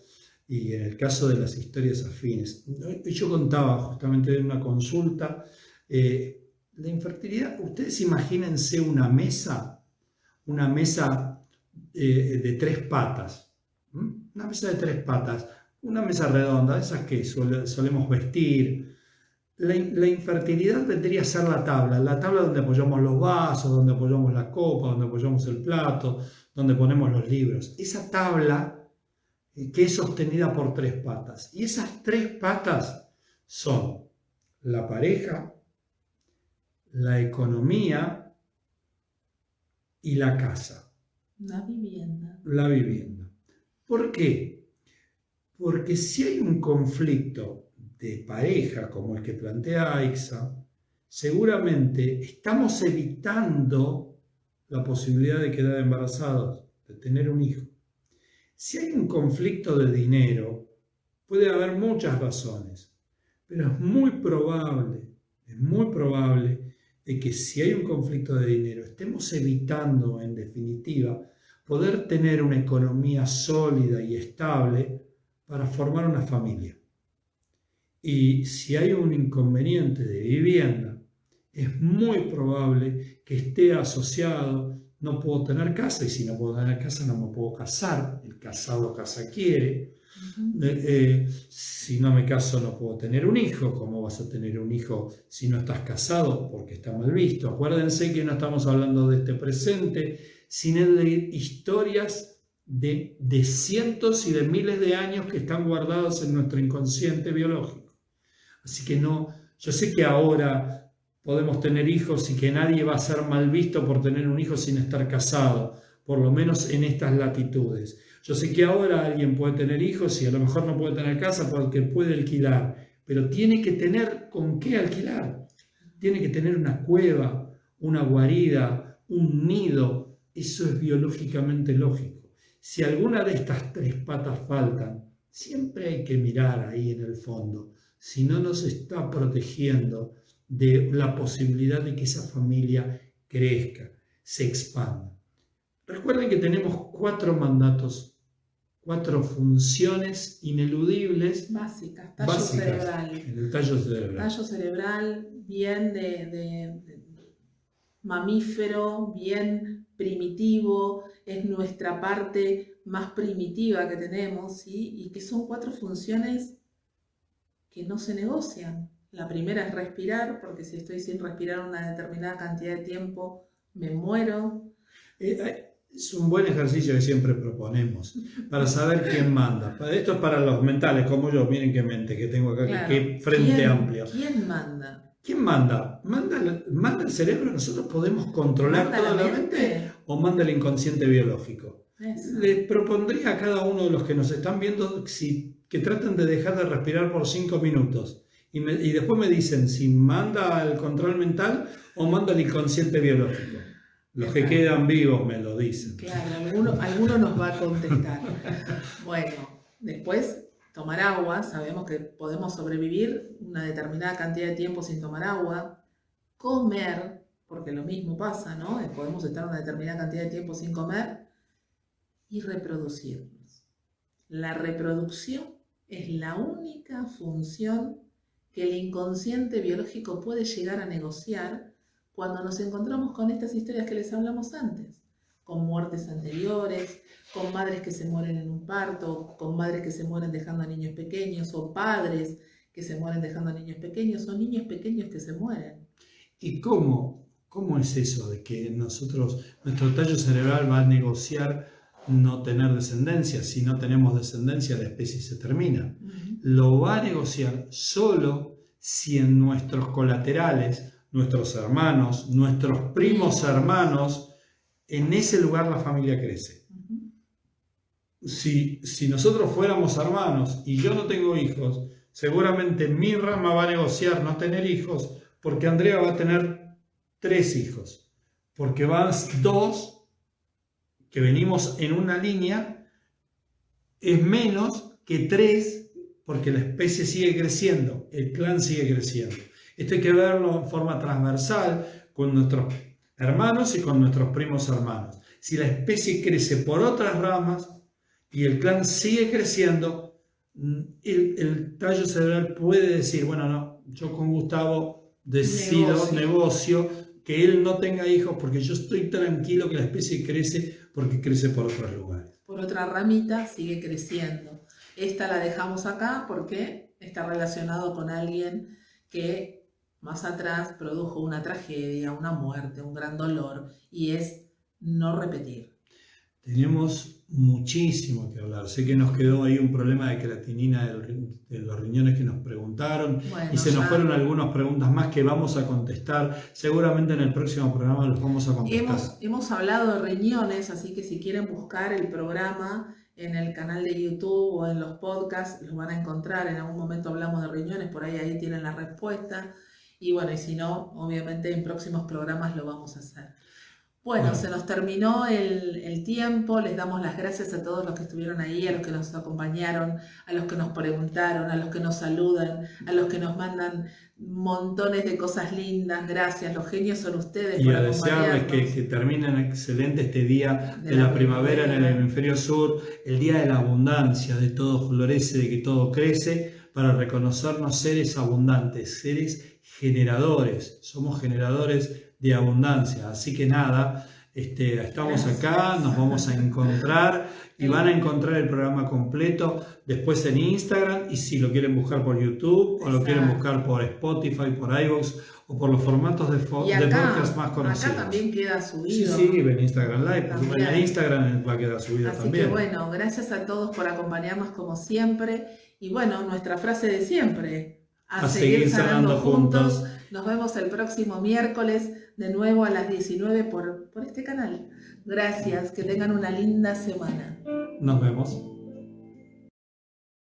y en el caso de las historias afines. Yo contaba justamente en una consulta, la infertilidad, ustedes imagínense una mesa de 3 patas, una mesa de 3 patas, una mesa redonda, esas que solemos vestir. La infertilidad vendría a ser la tabla donde apoyamos los vasos, donde apoyamos la copa, donde apoyamos el plato, donde ponemos los libros. Esa tabla que es sostenida por 3 patas. Y esas 3 patas son la pareja, la economía y la casa. La vivienda. La vivienda. ¿Por qué? Porque si hay un conflicto de pareja como el que plantea Aixa, seguramente estamos evitando la posibilidad de quedar embarazados, de tener un hijo. Si hay un conflicto de dinero, puede haber muchas razones, pero es muy probable de que si hay un conflicto de dinero, estemos evitando, en definitiva, poder tener una economía sólida y estable para formar una familia. Y si hay un inconveniente de vivienda, es muy probable que esté asociado, no puedo tener casa, y si no puedo tener casa no me puedo casar, el casado casa quiere, Si no me caso no puedo tener un hijo. ¿Cómo vas a tener un hijo si no estás casado? Porque está mal visto. Acuérdense que no estamos hablando de este presente, sino de historias de cientos y de miles de años que están guardados en nuestro inconsciente biológico. Así que no, yo sé que ahora podemos tener hijos y que nadie va a ser mal visto por tener un hijo sin estar casado, por lo menos en estas latitudes. Yo sé que ahora alguien puede tener hijos y a lo mejor no puede tener casa porque puede alquilar, pero tiene que tener con qué alquilar. Tiene que tener una cueva, una guarida, un nido. Eso es biológicamente lógico. Si alguna de estas tres patas faltan, siempre hay que mirar ahí en el fondo. Si no nos está protegiendo de la posibilidad de que esa familia crezca, se expanda. Recuerden que tenemos 4 mandatos, 4 funciones ineludibles básicas. Cerebral. En el tallo cerebral. Tallo cerebral, bien de mamífero, bien primitivo, es nuestra parte más primitiva que tenemos, ¿sí? Y que son 4 funciones que no se negocian. La primera es respirar, porque si estoy sin respirar una determinada cantidad de tiempo, me muero. Es un buen ejercicio que siempre proponemos para saber quién manda. Esto es para los mentales, como yo, miren qué mente que tengo acá, claro. Qué frente amplio. ¿Quién manda? ¿Quién manda? ¿Manda el cerebro? ¿Nosotros podemos controlar toda la mente? ¿O manda el inconsciente biológico? Eso. Les propondría a cada uno de los que nos están viendo que traten de dejar de respirar por 5 minutos. Y después me dicen si manda el control mental o manda el inconsciente biológico. Los que quedan vivos me lo dicen. Claro, alguno nos va a contestar. Bueno, después tomar agua. Sabemos que podemos sobrevivir una determinada cantidad de tiempo sin tomar agua. Comer, porque lo mismo pasa, ¿no? Podemos estar una determinada cantidad de tiempo sin comer. Y reproducirnos. La reproducción es la única función que el inconsciente biológico puede llegar a negociar cuando nos encontramos con estas historias que les hablamos antes, con muertes anteriores, con madres que se mueren en un parto, con madres que se mueren dejando a niños pequeños, o padres que se mueren dejando a niños pequeños, o niños pequeños que se mueren. ¿Y cómo es eso de que nuestro tallo cerebral va a negociar no tener descendencia? Si no tenemos descendencia, la especie se termina. Lo va a negociar solo si en nuestros colaterales, nuestros hermanos, nuestros primos hermanos, en ese lugar la familia crece. Si nosotros fuéramos hermanos y yo no tengo hijos, seguramente mi rama va a negociar no tener hijos porque Andrea va a tener 3 hijos. Porque van 2 que venimos en una línea, es menos que 3 porque la especie sigue creciendo, el clan sigue creciendo. Esto hay que verlo en forma transversal con nuestros hermanos y con nuestros primos hermanos. Si la especie crece por otras ramas y el clan sigue creciendo, el tallo cerebral puede decir, bueno, no, yo con Gustavo decido negocio que él no tenga hijos porque yo estoy tranquilo que la especie crece porque crece por otros lugares. Por otra ramita sigue creciendo. Esta la dejamos acá porque está relacionado con alguien que más atrás produjo una tragedia, una muerte, un gran dolor, y es no repetir. Tenemos muchísimo que hablar. Sé que nos quedó ahí un problema de creatinina de los riñones que nos preguntaron, y se nos fueron algunas preguntas más que vamos a contestar. Seguramente en el próximo programa los vamos a contestar. Hemos hablado de riñones, así que si quieren buscar el programa en el canal de YouTube o en los podcasts, los van a encontrar. En algún momento hablamos de riñones, por ahí tienen la respuesta. Y bueno, y si no, obviamente en próximos programas lo vamos a hacer. Bueno, se nos terminó el tiempo. Les damos las gracias a todos los que estuvieron ahí, a los que nos acompañaron, a los que nos preguntaron, a los que nos saludan, a los que nos mandan montones de cosas lindas. Gracias, los genios son ustedes. Y a desearles que terminen excelente este día de la primavera en el hemisferio sur, el día de la abundancia, de todo florece, de que todo crece, para reconocernos seres abundantes, seres generadores. Somos generadores de abundancia, así que nada, estamos acá, nos vamos a encontrar y van a encontrar el programa completo después en Instagram, y si lo quieren buscar por YouTube o lo quieren buscar por Spotify, por iVoox o por los formatos de podcast más conocidos. Acá también queda subido. Sí, en Instagram Live, en Instagram va a quedar subido también. Así que bueno, gracias a todos por acompañarnos como siempre. Y bueno, nuestra frase de siempre, a seguir sanando juntos. Nos vemos el próximo miércoles, de nuevo a las 19 por este canal. Gracias, que tengan una linda semana. Nos vemos.